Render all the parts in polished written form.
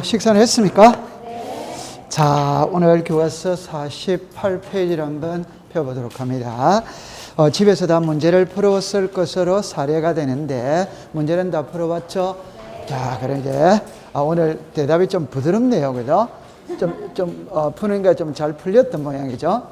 식사는 했습니까? 네. 자, 오늘 교과서 48페이지를 한번 펴보도록 합니다. 집에서 다 문제를 풀었을 것으로 사례가 되는데, 문제는 다 풀어봤죠? 네. 자, 그럼 이제, 오늘 대답이 좀 부드럽네요. 그죠? 푸는 게 좀 잘 풀렸던 모양이죠?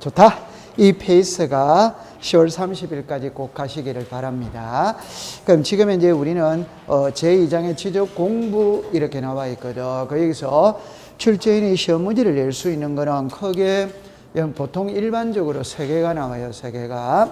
좋다. 이 페이스가 10월 30일까지 꼭 가시기를 바랍니다. 그럼 지금 이제 우리는 제2장의 지적 공부 이렇게 나와 있거든. 거기서 출제인이 시험 문제를 낼 수 있는 거는 크게 보통 일반적으로 3개가 나와요. 3개가.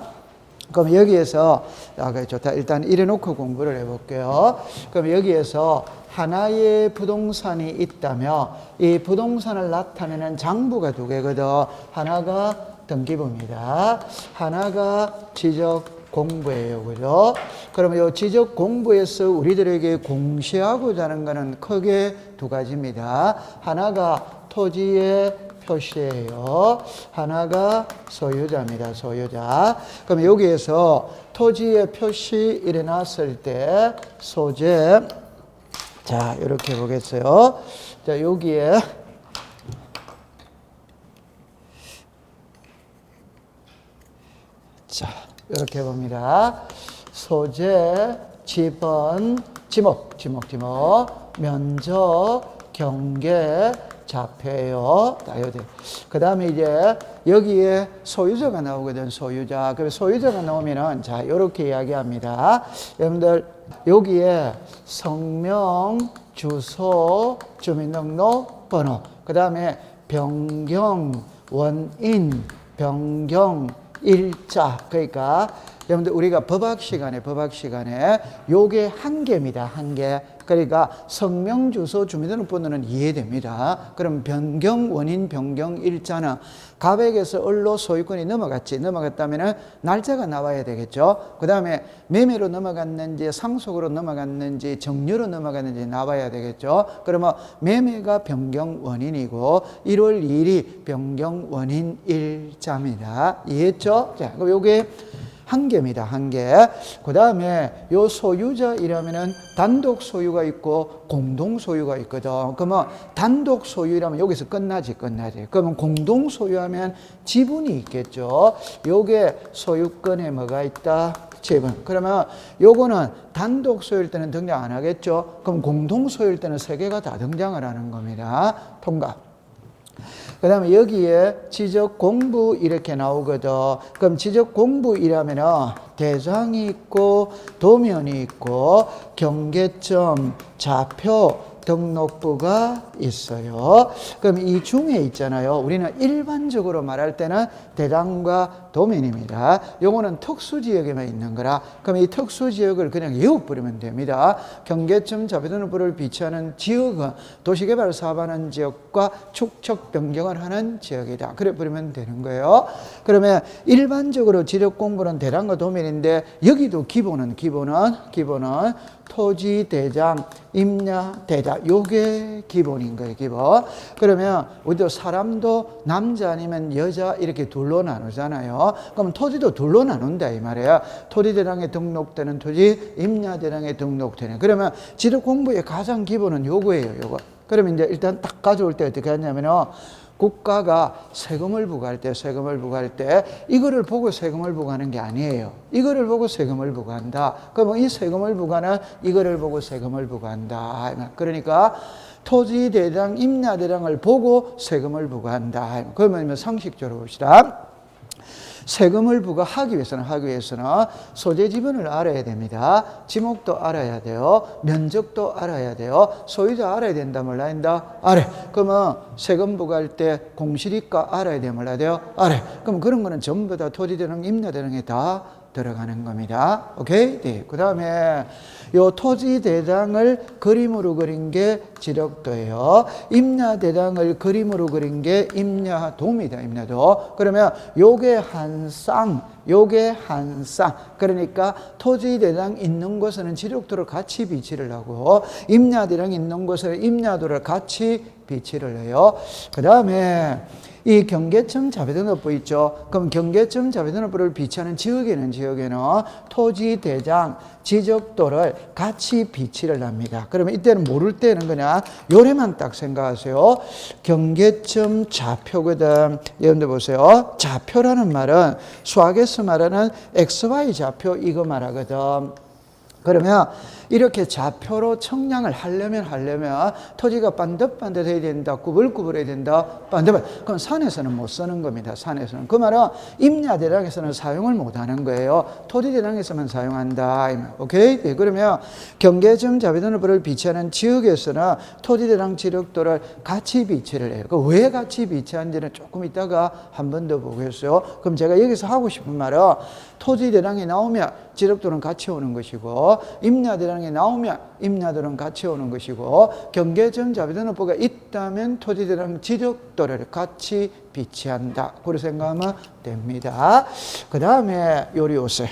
그럼 여기에서 그래 좋다. 일단 이래놓고 공부를 해볼게요. 그럼 여기에서 하나의 부동산이 있다면 이 부동산을 나타내는 장부가 2개거든. 하나가 등기부입니다. 하나가 지적 공부예요. 그죠? 그러면 이 지적 공부에서 우리들에게 공시하고자 하는 것은 크게 2가지입니다. 하나가 토지의 표시예요. 하나가 소유자입니다. 소유자. 그럼 여기에서 토지의 표시 일어났을 때 소재. 자, 이렇게 보겠어요. 자, 여기에 자, 이렇게 봅니다. 소재, 지번, 지목, 면적, 경계, 자폐예요. 그 다음에 이제 여기에 소유자가 나오거든, 소유자. 그래서 소유자가 나오면은, 자, 이렇게 이야기합니다. 여러분들, 여기에 성명, 주소, 주민등록번호, 그 다음에 변경, 원인, 변경, 일자. 그러니까 여러분들 우리가 법학 시간에 요게 한 개입니다. 한 개. 그러니까 성명, 주소, 주민등록번호는 이해됩니다. 그럼 변경, 원인, 변경, 일자는 갑에게서 을로 소유권이 넘어갔다면 날짜가 나와야 되겠죠. 그 다음에 매매로 넘어갔는지 상속으로 넘어갔는지 정료로 넘어갔는지 나와야 되겠죠. 그러면 매매가 변경 원인이고 1월 2일이 변경 원인 일자입니다. 이해했죠? 자, 그럼 요게 한 개입니다. 한 개. 그 다음에 요 소유자 이라면은 단독 소유가 있고 공동 소유가 있거든. 그러면 단독 소유라면 여기서 끝나지. 그러면 공동 소유하면 지분이 있겠죠. 요게 소유권에 뭐가 있다? 지분. 그러면 요거는 단독 소유일 때는 등장 안 하겠죠. 그럼 공동 소유일 때는 3개가 다 등장을 하는 겁니다. 통과. 그 다음에 여기에 지적 공부 이렇게 나오거든. 그럼 지적 공부이라면은 대상이 있고 도면이 있고 경계점, 좌표, 등록부가 있어요. 그럼 이 중에 있잖아요. 우리는 일반적으로 말할 때는 대상과 도면입니다. 요거는 특수지역에만 있는 거라. 그럼 이 특수지역을 그냥 외워버리면 됩니다. 경계점, 자비등록부를 비치하는 지역은 도시개발 사업하는 지역과 축척 변경을 하는 지역이다. 그래 버리면 되는 거예요. 그러면 일반적으로 지적 공부는 대상과 도면인데 여기도 기본은 토지 대장, 임야 대장, 요게 기본인 거예요, 기본. 그러면 우리도 사람도 남자 아니면 여자 이렇게 둘로 나누잖아요. 그럼 토지도 둘로 나눈다 이 말이에요. 토지 대장에 등록되는 토지, 임야 대장에 등록되는. 그러면 지적 공부의 가장 기본은 요거예요, 요거. 그러면 이제 일단 딱 가져올 때 어떻게 하냐면요. 국가가 세금을 부과할 때 이거를 보고 세금을 부과하는 게 아니에요. 이거를 보고 세금을 부과한다. 그러면 이 세금을 부과는 이거를 보고 세금을 부과한다. 그러니까 토지 대장, 임야 대장을 보고 세금을 부과한다. 그러면 상식적으로 봅시다. 세금을 부과하기 위해서는 소재 지분을 알아야 됩니다. 지목도 알아야 돼요. 면적도 알아야 돼요. 소유자 알아야 된다, 몰라야 된다? 알아. 그러면 세금 부과할 때 공시리가 알아야 돼요, 몰라야 돼요? 알아. 그럼 그런 거는 전부 다 토지대랑 임야대랑에 다 들어가는 겁니다. 오케이? 네. 그 다음에 요 토지 대장을 그림으로 그린 게 지력도예요. 임야 대장을 그림으로 그린 게 임야도입니다. 임야도. 그러면 요게 한 쌍. 그러니까 토지 대장 있는 곳에는 지력도를 같이 비치를 하고 임야 대장 있는 곳에 임야도를 같이 비치를 해요. 그 다음에 이 경계점 자비등록부 있죠. 그럼 경계점 자비등록부를 비치하는 지역에는 토지 대장, 지적도를 같이 비치를 합니다. 그러면 이때는 모를 때는 그냥 요래만 딱 생각하세요. 경계점 좌표거든. 여러분들 보세요. 좌표라는 말은 수학에서 말하는 XY 좌표 이거 말하거든. 그러면 이렇게 좌표로 청량을 하려면 토지가 반듯반듯해야 된다, 구불구불해야 된다, 반듯반듯. 그럼 산에서는 못 쓰는 겁니다. 산에서는. 그 말은 임야대장에서는 사용을 못 하는 거예요. 토지대장에서만 사용한다. 오케이? 네, 그러면 경계점 자비도를 비치하는 지역에서는 토지대장 지력도를 같이 비치를 해요. 왜 같이 비치하는지는 조금 이따가 한 번 더 보겠어요. 그럼 제가 여기서 하고 싶은 말은 토지대장이 나오면 지력도는 같이 오는 것이고, 임야대장이 나오면 임야도는 같이 오는 것이고, 경계점 자비도가 있다면 토지대장 지력도를 같이 비치한다. 그렇게 생각하면 됩니다. 그 다음에 요리 오세요.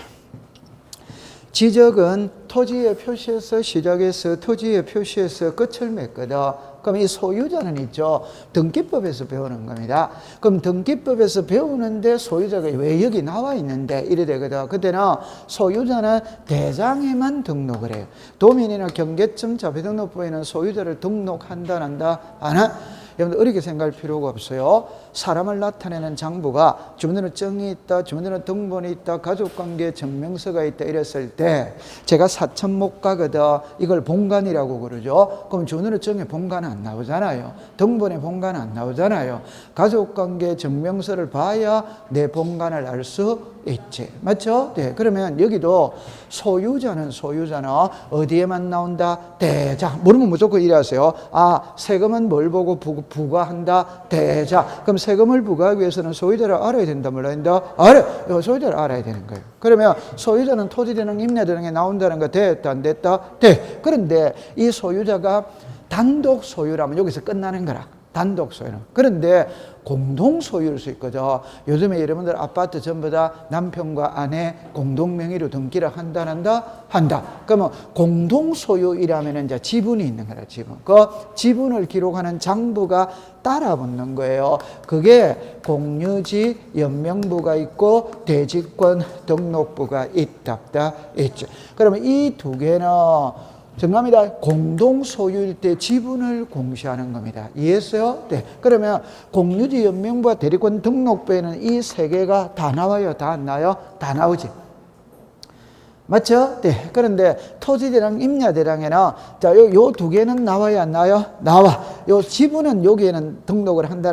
지적은 토지의 표시에서 시작해서 토지의 표시에서 끝을 맺거든. 그럼 이 소유자는 있죠. 등기법에서 배우는 겁니다. 그럼 등기법에서 배우는데 소유자가 왜 여기 나와 있는데 이래 되거든. 그때는 소유자는 대장에만 등록을 해요. 도민이나 경계점 자비등록부에는 소유자를 등록한다, 안 한다? 안 한? 여러분들 어렵게 생각할 필요가 없어요. 사람을 나타내는 장부가 주민등록증이 있다, 주민등록 등본이 있다, 가족관계 증명서가 있다 이랬을 때 제가 사천목가거든. 이걸 본관이라고 그러죠. 그럼 주민등록증에 본관 안 나오잖아요. 등본에 본관 안 나오잖아요. 가족관계 증명서를 봐야 내 본관을 알 수 있지. 맞죠? 네. 그러면 여기도 소유자는 어디에만 나온다? 대장. 물으면 무조건 이래 하세요. 아, 세금은 뭘 보고 부과한다? 대장. 그럼 세금을 부과하기 위해서는 소유자를 알아야 된다, 몰라야 된다? 알아요. 소유자를 알아야 되는 거예요. 그러면 소유자는 토지대장, 임야대장에 나온다는 거 됐다, 안 됐다? 돼. 그런데 이 소유자가 단독 소유라면 여기서 끝나는 거라. 단독 소유는. 그런데 공동 소유일 수 있거든. 요즘에 여러분들 아파트 전부 다 남편과 아내 공동 명의로 등기를 한다, 한다. 그러면 공동 소유이라면 이제 지분이 있는 거라, 지분. 그 지분을 기록하는 장부가 따라 붙는 거예요. 그게 공유지 연명부가 있고 대지권 등록부가 있다, 있죠. 그러면 이 두 개는 정답입니다. 공동 소유일 때 지분을 공시하는 겁니다. 이해했어요? 네. 그러면 공유지 연명부와 대리권 등록부에는 이 세 개가 다 나와요? 다 안 나와요? 다 나오지. 맞죠? 네. 그런데 토지대장, 임야대장에는 자, 요 두 개는 나와요, 안 나와요? 나와. 요 지분은 여기에는 등록을 한다,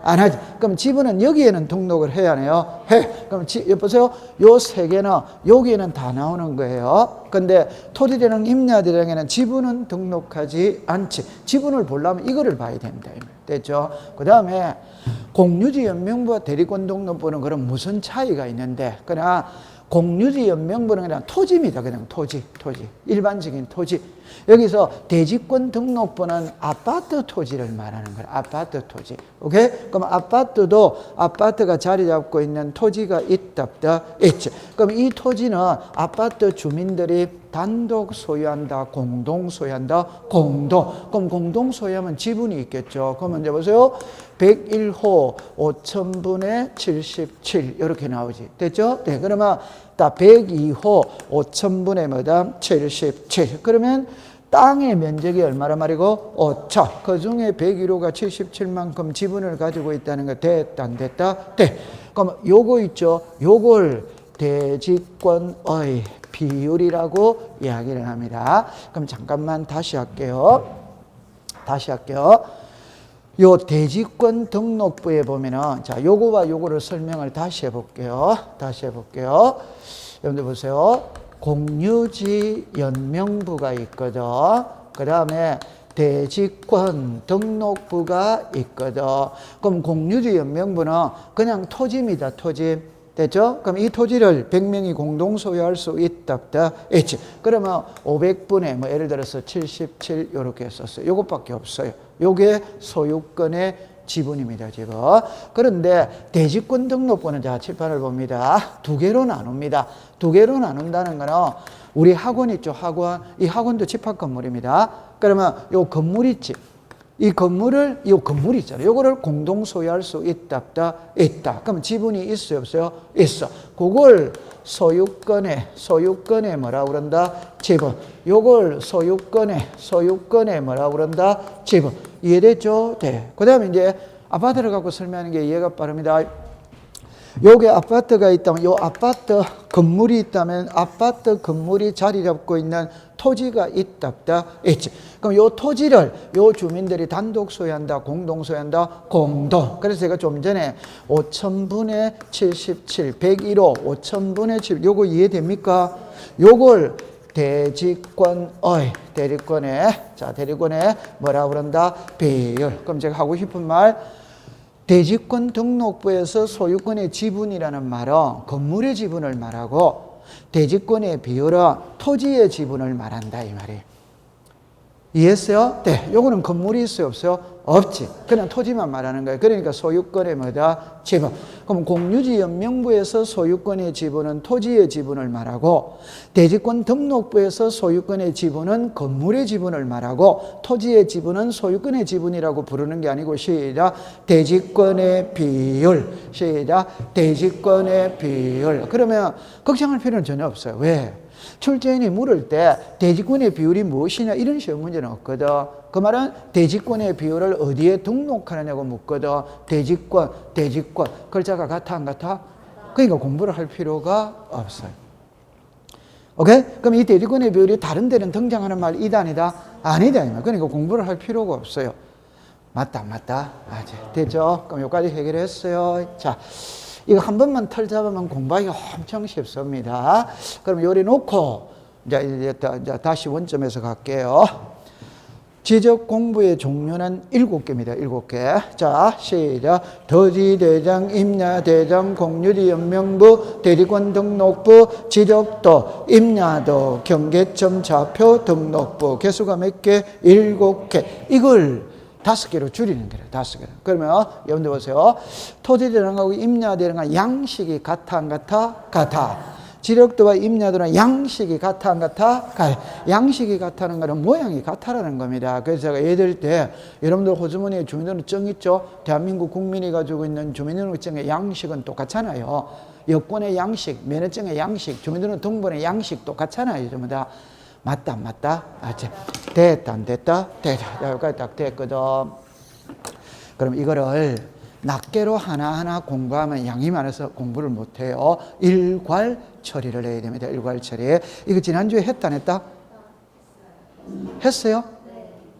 안 하지. 그럼 지분은 여기에는 등록을 해야 하네요. 해. 그럼 보세요. 요 세 개는 여기에는 다 나오는 거예요. 근데 토지대장, 임야대장에는 지분은 등록하지 않지. 지분을 보려면 이거를 봐야 됩니다. 됐죠? 그 다음에 공유지 연명부와 대리권 등록부는 그럼 무슨 차이가 있는데, 그냥 공유지 연명부는 그냥 토지입니다. 그냥 토지. 일반적인 토지. 여기서 대지권 등록부는 아파트 토지를 말하는 거예요. 아파트 토지. 오케이? 그럼 아파트가 자리 잡고 있는 토지가 있다, 있죠. 그럼 이 토지는 아파트 주민들이 단독 소유한다, 공동 소유한다, 공동. 그럼 공동 소유하면 지분이 있겠죠. 그러면 이제 보세요. 101호 5,000분의 77 이렇게 나오지. 됐죠? 네. 그러면 딱 102호 5,000분의 뭐다? 77. 그러면 땅의 면적이 얼마란 말이고? 5천. 그 중에 101호가 77만큼 지분을 가지고 있다는 거 됐다, 안 됐다? 돼. 그럼 요거 있죠? 요걸 대지권의 비율이라고 이야기를 합니다. 그럼 잠깐만 다시 할게요. 요 대지권 등록부에 보면은, 자, 요거와 요거를 설명을 다시 해볼게요. 여러분들 보세요. 공유지 연명부가 있거든. 그 다음에 대지권 등록부가 있거든. 그럼 공유지 연명부는 그냥 토지입니다. 토지. 됐죠? 그럼 이 토지를 100명이 공동 소유할 수 있다, 있지. 그러면 500분의 뭐 예를 들어서 77 이렇게 썼어요. 요것밖에 없어요. 요게 소유권의 지분입니다, 지금. 그런데 대지권 등록부는 자, 칠판을 봅니다. 두 개로 나눕니다. 두 개로 나눈다는 거는 우리 학원 있죠, 학원. 이 학원도 집합 건물입니다. 그러면 요 건물 있지. 이 건물을, 이 건물이 있잖아요. 요거를 공동 소유할 수 있다, 없다? 있다. 그럼 지분이 있어요, 없어요? 있어. 그걸 소유권에 뭐라 그런다? 지분. 요걸 소유권에 뭐라 그런다? 지분. 이해됐죠? 네. 그 다음에 이제 아파트를 갖고 설명하는 게 이해가 빠릅니다. 요게 아파트가 있다면, 요 아파트 건물이 있다면, 아파트 건물이 자리 잡고 있는 토지가 있다, 없다? 있지. 그럼 요 토지를 요 주민들이 단독 소유한다, 공동 소유한다? 공동. 그래서 제가 좀 전에 5000분의 77, 101호, 5000분의 7, 요거 이해됩니까? 요걸 대지권의 뭐라 그런다? 비율. 그럼 제가 하고 싶은 말, 대지권 등록부에서 소유권의 지분이라는 말은 건물의 지분을 말하고 대지권의 비율은 토지의 지분을 말한다 이 말이에요. 이해했어요? 네. 요거는 건물이 있어요, 없어요? 없지. 그냥 토지만 말하는 거예요. 그러니까 소유권의 뭐다? 지분. 그럼 공유지 연명부에서 소유권의 지분은 토지의 지분을 말하고 대지권 등록부에서 소유권의 지분은 건물의 지분을 말하고 토지의 지분은 소유권의 지분이라고 부르는 게 아니고 시작. 대지권의 비율. 시작. 대지권의 비율. 그러면 걱정할 필요는 전혀 없어요. 왜? 출제인이 물을 때 대지권의 비율이 무엇이냐 이런 시험 문제는 없거든. 그 말은 대지권의 비율을 어디에 등록하느냐고 묻거든. 대지권. 글자가 같아 안 같아? 그러니까 공부를 할 필요가 없어요. 오케이? 그럼 이 대지권의 비율이 다른 데는 등장하는 말 이다 아니다? 아니다. 그러니까 공부를 할 필요가 없어요. 맞다 안 맞다? 됐죠? 그럼 여기까지 해결했어요. 자, 이거 한 번만 털 잡으면 공부하기가 엄청 쉽습니다. 그럼 요리 놓고 이제 다시 원점에서 갈게요. 지적 공부의 종류는 7개입니다. 7개. 자, 시작. 토지 대장, 임야 대장, 공유지 연명부, 대리권 등록부, 지적도, 임야도, 경계점 좌표 등록부. 개수가 몇 개? 7개. 이걸 5개로 줄이는 거예요. 5개로. 그러면 여러분들 보세요. 토지 대장하고 임야 대장과 양식이 같아 안 같아? 같아. 지력도와 임야도는 양식이 같아 안 같아? 같아. 양식이 같다는 거는 모양이 같다라는 겁니다. 그래서 제가 예들 때 여러분들 호주머니에 주민등록증 있죠? 대한민국 국민이 가지고 있는 주민등록증의 양식은 똑같잖아요. 여권의 양식, 면허증의 양식, 주민등록 등본의 양식 똑같잖아요. 전부 다. 맞다 안 맞다? 됐다 안 됐다? 됐다. 여기까지 딱 됐거든. 그럼 이거를 낱개로 하나하나 공부하면 양이 많아서 공부를 못해요. 일괄 처리를 해야 됩니다. 일괄 처리. 이거 지난주에 했다 안 했다? 했어요?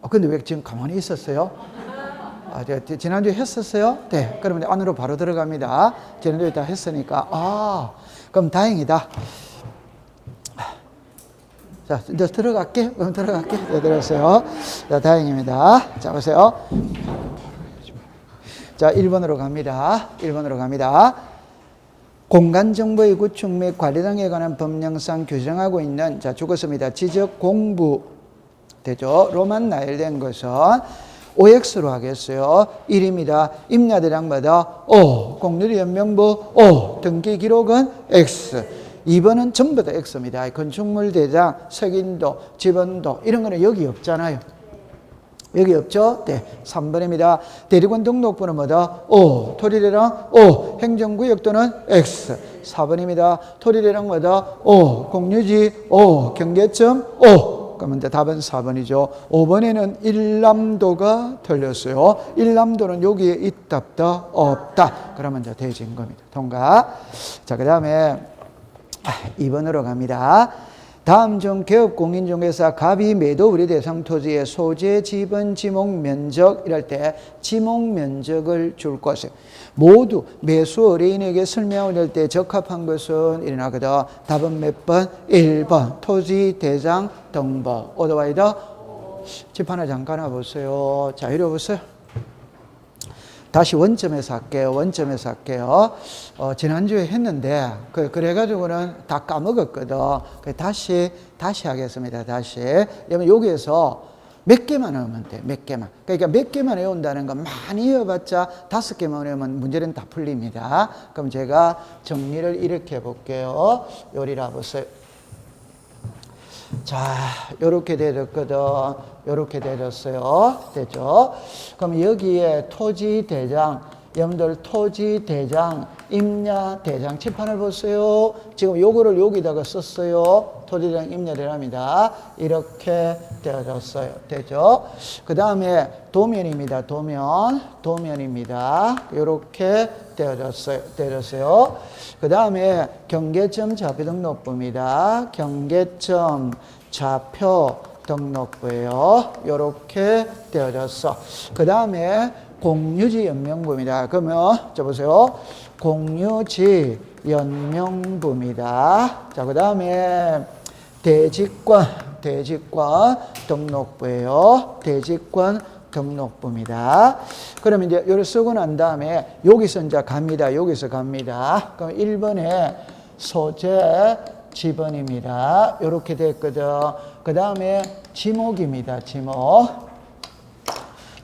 근데 왜 지금 가만히 있었어요? 지난주에 했었어요? 네. 그러면 안으로 바로 들어갑니다. 지난주에 다 했으니까. 그럼 다행이다. 자, 이제 들어갈게. 그럼 들어갈게. 네, 들어갔어요. 자, 다행입니다. 자, 보세요. 자, 1번으로 갑니다. 1번으로 갑니다. 공간정보의 구축 및 관리 등에 관한 법령상 규정하고 있는, 자, 죽었습니다. 지적 공부, 되죠? 로만 나열된 것은 OX로 하겠어요. 1입니다. 임야대장마다 O, 공유지 연명부 O, 등기 기록은 X. 2번은 전부 다 X입니다. 건축물 대장, 석인도, 지번도, 이런 거는 여기 없잖아요. 여기 없죠? 네. 3번입니다. 대리권 등록부는 뭐다? O. 토지대장 O. 행정구역도는 X. 4번입니다. 토지대장 뭐다? O. 공유지 O. 경계점 O. 그러면 이제 답은 4번이죠. 5번에는 일남도가 틀렸어요. 일남도는 여기에 있다, 없다? 없다. 그러면 이제 대진 겁니다. 통과. 자, 그 다음에 2번으로 갑니다. 다음 중 개업공인중개사 갑이 매도 우리 대상 토지의 소재, 지분, 지목 면적 이럴 때 지목 면적을 줄 것이에요. 모두 매수 의뢰인에게 설명을 할 때 적합한 것은 일어나거든. 답은 몇 번? 1번. 토지 대장 등본. 어드바이더. 집 하나 잠깐 와보세요. 자, 이리 보세요. 다시 원점에서 할게요. 원점에서 할게요. 지난주에 했는데, 그래가지고는 다 까먹었거든. 다시 하겠습니다. 다시. 여러분, 여기에서 몇 개만 외우면 돼. 몇 개만. 그러니까 몇 개만 외운다는 건 많이 외워봤자 5개만 외우면 문제는 다 풀립니다. 그럼 제가 정리를 이렇게 해볼게요. 요리라 보세요. 자, 요렇게 되졌거든. 요렇게 되졌어요. 됐죠? 그럼 여기에 토지대장, 여러분들 토지대장, 임야대장 칠판을 보세요. 지금 요거를 여기다가 썼어요. 토지대장 임야대장입니다. 이렇게 되어졌어요. 되죠? 그 다음에 도면입니다. 도면입니다. 요렇게 되어졌어요. 그 다음에 경계점 좌표 등록부입니다. 경계점 좌표 등록부예요. 요렇게 되어졌어. 그 다음에 공유지 연명부입니다. 그러면 자 보세요. 공유지 연명부입니다. 자, 그 다음에 대지권 등록부예요. 대지권 등록부입니다. 그러면 이제 요를 쓰고 난 다음에 여기서 이제 갑니다. 여기서 갑니다. 그럼 1번에 소재 지번입니다. 요렇게 됐거든. 그 다음에 지목입니다.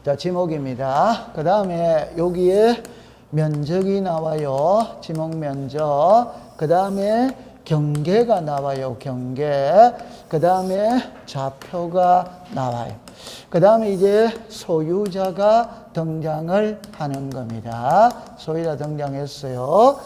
자, 지목입니다. 그 다음에 여기에 면적이 나와요. 지목 면적. 그 다음에 경계가 나와요. 경계. 그 다음에 좌표가 나와요. 그 다음에 이제 소유자가 등장을 하는 겁니다. 소유자 등장했어요.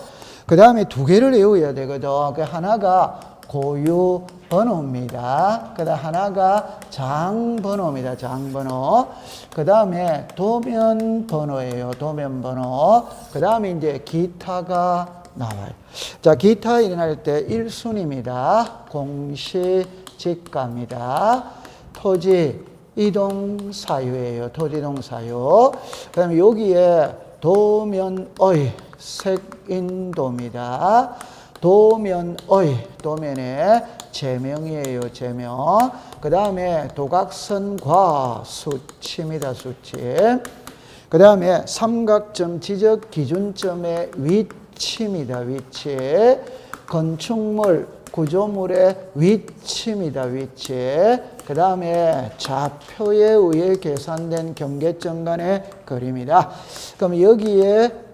그 다음에 두 개를 외워야 되거든. 그 하나가 고유 번호입니다. 그 다음 하나가 장번호입니다. 장번호. 그 다음에 도면 번호예요. 도면 번호. 그 다음에 이제 기타가 나와요. 자, 기타 일어날 때 1순위입니다. 공시지가입니다. 토지 이동 사유예요. 토지 이동 사유. 그 다음에 여기에 도면의 색인도입니다. 도면의 제명이에요. 제명. 그 다음에 도각선과 수치입니다. 수치. 그 다음에 삼각점 지적 기준점의 위치입니다. 위치. 건축물 구조물의 위치입니다. 위치. 그 다음에 좌표에 의해 계산된 경계점 간의 거리입니다. 그럼 여기에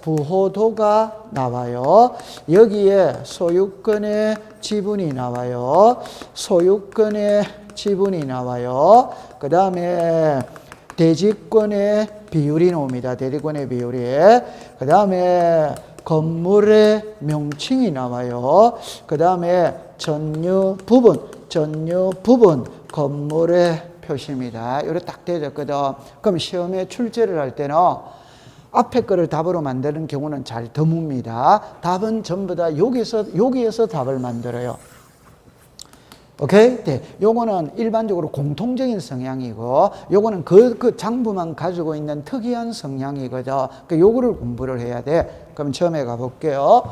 부호도가 나와요. 여기에 소유권의 지분이 나와요. 소유권의 지분이 나와요. 그 다음에 대지권의 비율이 나옵니다. 대지권의 비율이. 그 다음에 건물의 명칭이 나와요. 그 다음에 전유 부분 건물의 표시입니다. 이렇게 딱 되어졌거든. 그럼 시험에 출제를 할 때는 앞에 거를 답으로 만드는 경우는 잘 드뭅니다. 답은 전부 다 여기에서 답을 만들어요. 오케이? 네. 요거는 일반적으로 공통적인 성향이고, 요거는 그 장부만 가지고 있는 특이한 성향이거든. 그러니까 요거를 공부를 해야 돼. 그럼 처음에 가볼게요.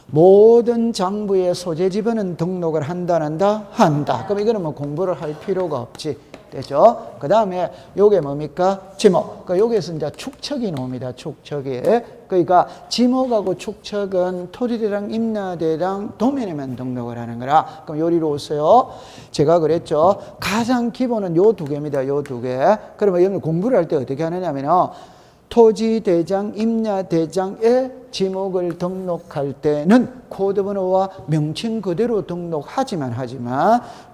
모든 장부의 소재 지번은 등록을 한다. 그럼 이거는 뭐 공부를 할 필요가 없지. 되죠? 그 다음에 요게 뭡니까? 지목. 그러니까 여기에서 이제 축척이 나옵니다. 축척이. 그러니까 지목하고 축척은 토지대장, 임야대장, 도면에만 등록을 하는 거라. 그럼 요리로 오세요. 제가 그랬죠. 가장 기본은 요 두 개입니다. 요 두 개. 그러면 여러분 공부를 할 때 어떻게 하느냐면요. 토지대장, 임야대장에 지목을 등록할 때는 코드번호와 명칭 그대로 등록하지만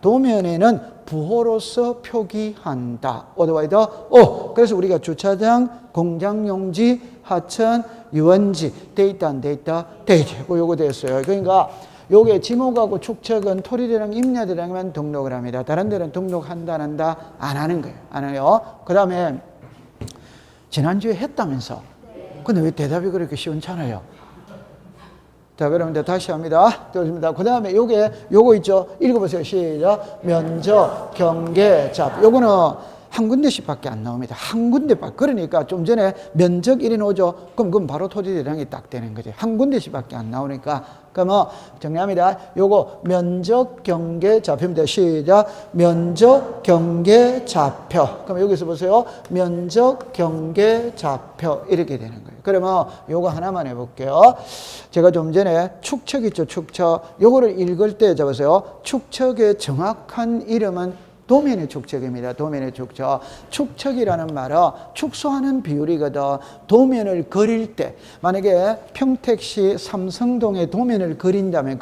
도면에는 부호로서 표기한다. 어드와이더 오. 그래서 우리가 주차장, 공장용지, 하천, 유원지, 데이터 안 데이터, 데이터. 요거 됐어요. 그러니까 요게 지목하고 축척은 토지대장, 임야대장만 등록을 합니다. 다른 데는 등록한다, 안 한다? 안 하는 거예요. 안 해요. 그 다음에 지난주에 했다면서. 근데 왜 대답이 그렇게 시원찮아요? 자, 그러면 다시 합니다. 좋습니다. 그 다음에 요거 있죠? 읽어보세요. 시작. 면적, 경계, 잡. 요거는 한 군데씩밖에 안 나옵니다. 한 군데밖에. 그러니까 좀 전에 면적 1이 나오죠? 그럼 바로 토지대장이 딱 되는 거지. 한 군데씩밖에 안 나오니까. 그러면 정리합니다. 요거 면적, 경계, 좌표입니다. 시작. 면적, 경계, 좌표. 그럼 여기서 보세요. 면적, 경계, 좌표. 이렇게 되는 거예요. 그러면 요거 하나만 해볼게요. 제가 좀 전에 축척 있죠? 축척. 요거를 읽을 때 잡으세요. 축척의 정확한 이름은 도면의 축척입니다. 도면의 축척. 축척이라는 말은 축소하는 비율이거든. 도면을 그릴 때 만약에 평택시 삼성동의 도면을 그린다면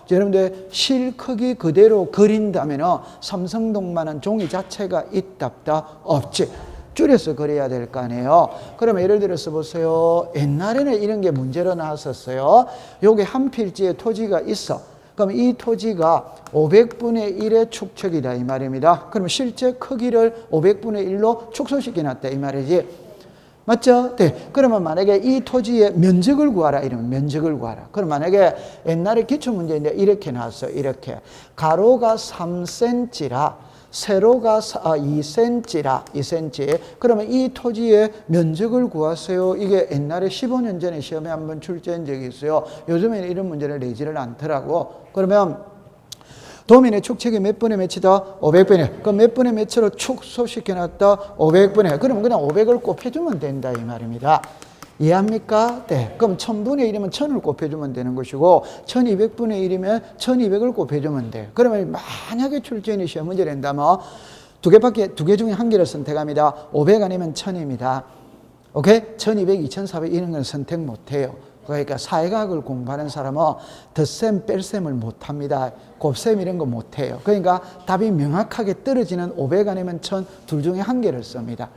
여러분들 실 크기 그대로 그린다면 삼성동만한 종이 자체가 있답다 없지. 줄여서 그려야 될 거 아니에요. 그러면 예를 들어서 보세요. 옛날에는 이런 게 문제로 나왔었어요. 요게 한 필지에 토지가 있어. 그럼 이 토지가 500분의 1의 축척이다 이 말입니다. 그럼 실제 크기를 500분의 1로 축소시켜 놨다 이 말이지. 맞죠? 네. 그러면 만약에 이 토지의 면적을 구하라 이러면 면적을 구하라. 그럼 만약에 옛날에 기출문제인데 이렇게 나왔어요. 이렇게. 가로가 3cm라 세로가 2cm라 2cm. 그러면 이 토지의 면적을 구하세요. 이게 옛날에 15년 전에 시험에 한번 출제한 적이 있어요. 요즘에는 이런 문제를 내지를 않더라고. 그러면 도면의 축척이 몇 분의 몇이다? 500분의. 그럼 몇 분의 몇으로 축소시켜놨다? 500분의. 그럼 그냥 500을 곱해주면 된다 이 말입니다. 이해합니까? 네. 그럼 1000분의 1이면 1000을 곱해주면 되는 것이고 1200분의 1이면 1200을 곱해주면 돼. 그러면 만약에 출제인이 시험 문제를 낸다면 두 개 중에 한 개를 선택합니다. 500 아니면 1000입니다. 오케이? 1200, 2400 이런 건 선택 못해요. 그러니까 사회과학을 공부하는 사람은 덧셈, 뺄셈을 못합니다. 곱셈 이런 거 못해요. 그러니까 답이 명확하게 떨어지는 500 아니면 1000 둘 중에 한 개를 씁니다.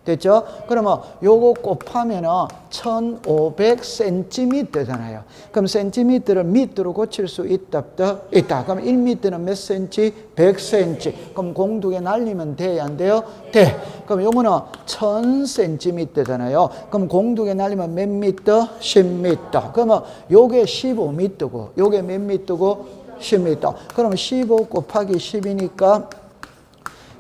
됐죠? 그러면 요거 곱하면은 1500cm잖아요. 그럼 cm를 미터로 고칠 수 있다. 그럼 1m는 몇 cm? 100cm. 그럼 공두개 날리면 돼야 안 돼요? 돼. 그럼 요거는 1000cm잖아요. 그럼 공두개 날리면 몇 미터? 10m. 그러면 요게 15m고 요게 몇 미터고? 10m. 그러면 15 곱하기 10이니까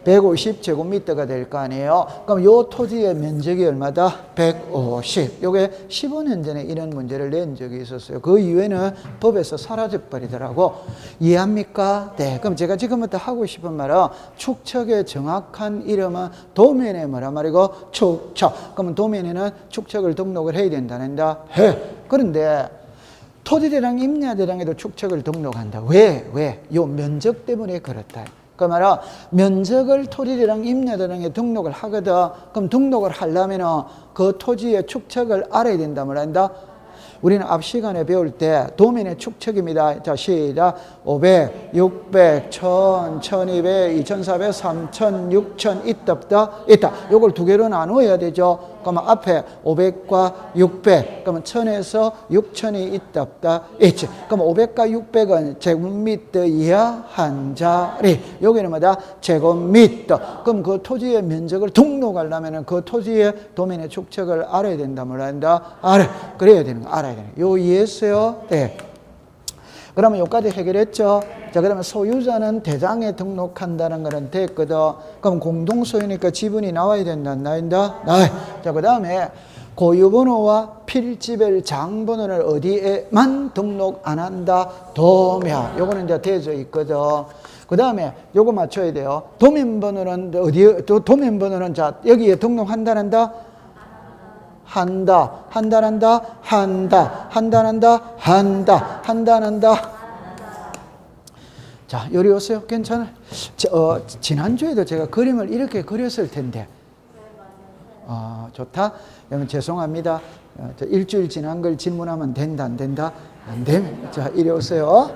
150제곱미터가 될 거 아니에요. 그럼 요 토지의 면적이 얼마다? 150. 요게 15년 전에 이런 문제를 낸 적이 있었어요. 그 이후에는 법에서 사라져 버리더라고. 이해합니까? 네. 그럼 제가 지금부터 하고 싶은 말은 축척의 정확한 이름은 도면에 뭐라 말이고? 축척. 그러면 도면에는 축척을 등록을 해야 된다는다? 해. 그런데 토지대장, 임야대장에도 축척을 등록한다. 왜? 요 면적 때문에 그렇다. 그 말은 면적을 토지대장, 임야대장에 등록을 하거든. 그럼 등록을 하려면 그 토지의 축척을 알아야 된다. 뭐란다? 우리는 앞 시간에 배울 때 도면의 축척입니다. 자, 시작. 500, 600, 1000, 1200, 2400, 3000, 6000 있다 없다? 있다. 요걸 두 개로 나누어야 되죠. 그러면 앞에 500과 600, 그러면 1000에서 6000이 있다 없다? 있지. 그럼 500과 600은 제곱미터 이하 한 자리. 여기는 뭐다? 제곱미터. 그럼 그 토지의 면적을 등록하려면 그 토지의 도면의 축척을 알아야 된다. 뭐란다? 알아. 그래야 되는 거 알아야 되는 거. 요 이해했어요? 네. 그러면 여기까지 해결했죠? 자, 그러면 소유자는 대장에 등록한다는 거는 됐거든. 그럼 공동소유니까 지분이 나와야 된다, 안 나온다? 나와요. 자, 그 다음에 고유번호와 필지별 장번호를 어디에만 등록 안 한다? 도면. 요거는 이제 되어져 있거든. 그 다음에 요거 맞춰야 돼요. 도면번호는 어디에, 도면번호는 자, 여기에 등록한다는다? 한다. 자, 요리 오세요. 괜찮아요? 지난주에도 제가 그림을 이렇게 그렸을 텐데. 좋다. 여러분, 죄송합니다. 일주일 지난 걸 질문하면 된다, 안 된다? 안 되면. 자, 이리 오세요.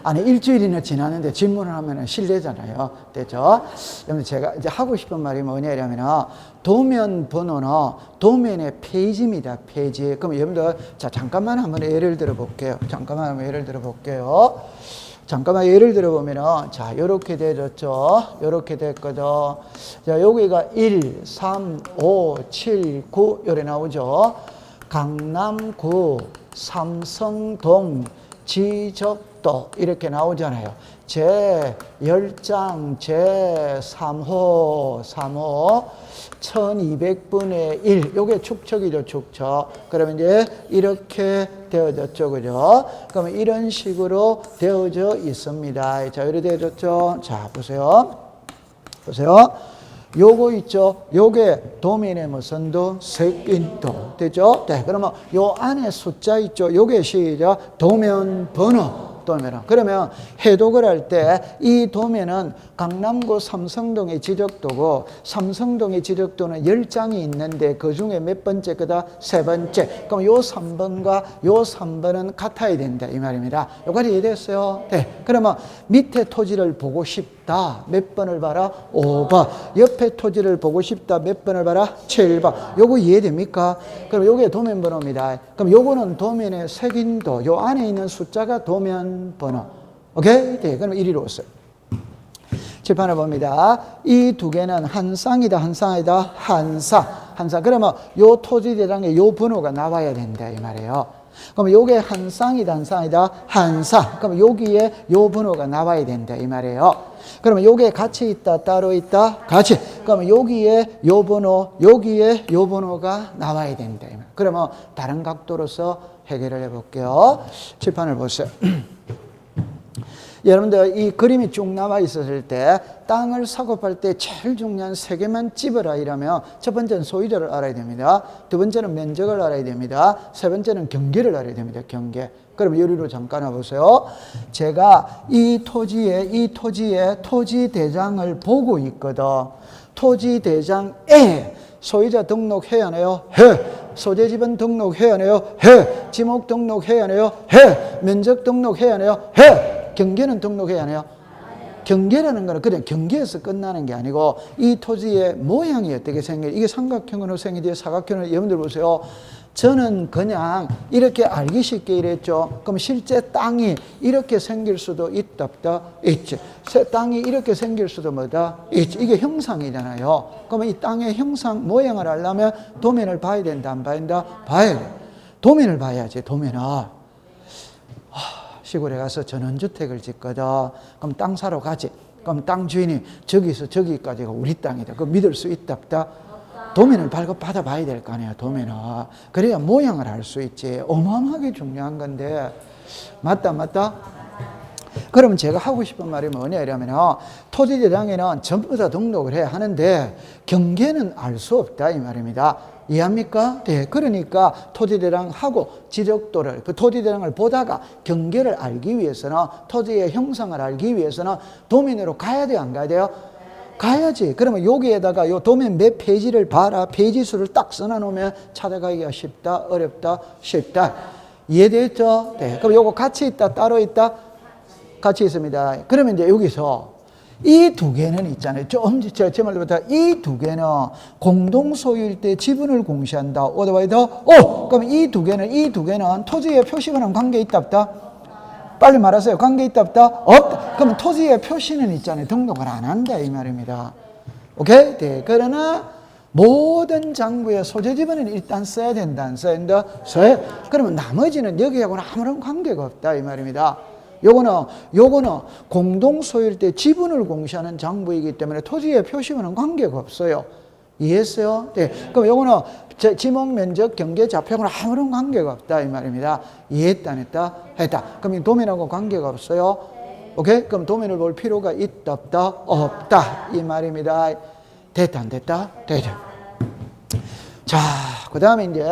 아니, 일주일이나 지났는데 질문을 하면 실례잖아요. 됐죠? 여러분, 제가 이제 하고 싶은 말이 뭐냐면, 도면 번호는 도면의 페이지입니다. 페이지. 그럼 여러분들, 자, 잠깐만 한번 예를 들어 볼게요. 잠깐만 예를 들어 보면은, 자, 요렇게 되졌죠? 요렇게 됐거든. 자, 여기가 1, 3, 5, 7, 9, 요래 나오죠? 강남구, 삼성동, 지적도 이렇게 나오잖아요. 제10장 제3호 1200분의 1 요게 축척이죠. 축척. 그러면 이제 이렇게 되어졌죠. 그죠? 그러면 이런 식으로 되어져 있습니다. 자, 이렇게 되어졌죠. 자, 보세요. 요거 있죠. 요게 도면의 무슨 도? 색인도. 되죠? 네. 그러면 요 안에 숫자 있죠. 요게 시작. 도면 번호. 도면은. 그러면 해독을 할 때 이 도면은 강남구 삼성동의 지적도고 삼성동의 지적도는 10장이 있는데 그 중에 몇 번째 거다? 세 번째. 그럼 요 3번과 요 3번은 같아야 된다 이 말입니다. 여기까지 이해됐어요? 네. 그러면 밑에 토지를 보고 싶다. 몇 번을 봐라? 5번. 옆에 토지를 보고 싶다. 몇 번을 봐라? 7번. 요거 이해됩니까? 그럼 요게 도면 번호입니다. 그럼 요거는 도면의 색인도, 요 안에 있는 숫자가 도면 번호. 오케이? 네. 그럼 1위로 왔어요. 칠판을 봅니다. 이 두 개는 한 쌍이다, 한 쌍이다, 한 쌍. 한 쌍. 그러면 요 토지 대장에 요 번호가 나와야 된다 이 말이에요. 그럼 요게 한 쌍이다, 한 쌍이다, 한 쌍. 그럼 여기에 요 번호가 나와야 된다 이 말이에요. 그러면 요게 같이 있다, 따로 있다, 같이. 그러면 여기에 요 번호, 여기에 요 번호가 나와야 된다 이 말이에요. 그러면 다른 각도로서 해결을 해볼게요. 칠판을 보세요. 여러분들 이 그림이 쭉 나와 있었을 때 땅을 사고 팔 때 제일 중요한 세 개만 찝어라 이러면 첫 번째는 소유자를 알아야 됩니다. 두 번째는 면적을 알아야 됩니다. 세 번째는 경계를 알아야 됩니다. 경계. 그럼 요리로 잠깐 와보세요. 제가 이 토지의 토지 대장을 보고 있거든. 토지 대장에 소유자 등록해야 하나요? 해. 소재지분 등록해야 하나요? 해. 지목 등록해야 하나요? 해. 면적 등록해야 하나요? 해. 경계는 등록해야 하나요? 경계라는 거는 그냥 경계에서 끝나는 게 아니고 이 토지의 모양이 어떻게 생겨요? 이게 삼각형으로 생기지 사각형으로. 여러분들 보세요. 저는 그냥 이렇게 알기 쉽게 이랬죠. 그럼 실제 땅이 이렇게 생길 수도 있다 없다? 있지. 땅이 이렇게 생길 수도 뭐다? 있지. 이게 형상이잖아요. 그러면 이 땅의 형상 모양을 알려면 도면을 봐야 된다 안 봐야 된다? 봐야 돼. 도면을 봐야지. 도면을. 시골에 가서 전원주택을 짓거든. 그럼 땅 사러 가지. 그럼 땅 주인이 저기서 저기까지가 우리 땅이다. 그거 믿을 수 있다 없다? 도면을 받아봐야 될 거 아니야. 도면을. 그래야 모양을 알 수 있지. 어마어마하게 중요한 건데. 맞다 맞다? 그럼 제가 하고 싶은 말이 뭐냐 이러면 토지 대장에는 전부 다 등록을 해야 하는데 경계는 알 수 없다 이 말입니다. 이해합니까? 네. 그러니까 토지대장하고 지적도를, 그 토지대장을 보다가 경계를 알기 위해서는, 토지의 형상을 알기 위해서는 도면으로 가야 돼요? 안 가야 돼요? 가야지. 그러면 여기에다가 요 도면 몇 페이지를 봐라. 페이지 수를 딱 써놔놓으면 찾아가기가 쉽다, 어렵다, 쉽다. 이해됐죠? 네. 그럼 요거 같이 있다, 따로 있다? 같이 있습니다. 그러면 이제 여기서 이 두 개는 있잖아요. 제 말로 부터 이 두 개는 공동 소유일 때 지분을 공시한다. 오더와이더 오. 그럼 이 두 개는 토지에 표시하는 관계 있다 없다? 빨리 말하세요. 관계 있다 없다? 없다. 그럼 토지에 표시는 있잖아요. 등록을 안 한다 이 말입니다. 오케이? 네. 그러나 모든 장부의 소재 지분은 일단 써야 된다. 안 써야 된다? 써야. 그러면 나머지는 여기하고는 아무런 관계가 없다 이 말입니다. 요거는 공동 소유일 때 지분을 공시하는 장부이기 때문에 토지에 표시하는 관계가 없어요. 이해했어요? 네. 그럼 요거는 지목, 면적, 경계, 좌표하고는 아무런 관계가 없다 이 말입니다. 이해했다 안 했다? 했다. 그럼 이 도면하고 관계가 없어요? 오케이? 그럼 도면을 볼 필요가 있다 없다? 없다 이 말입니다. 됐다 안 됐다? 됐다. 자, 그 다음에 이제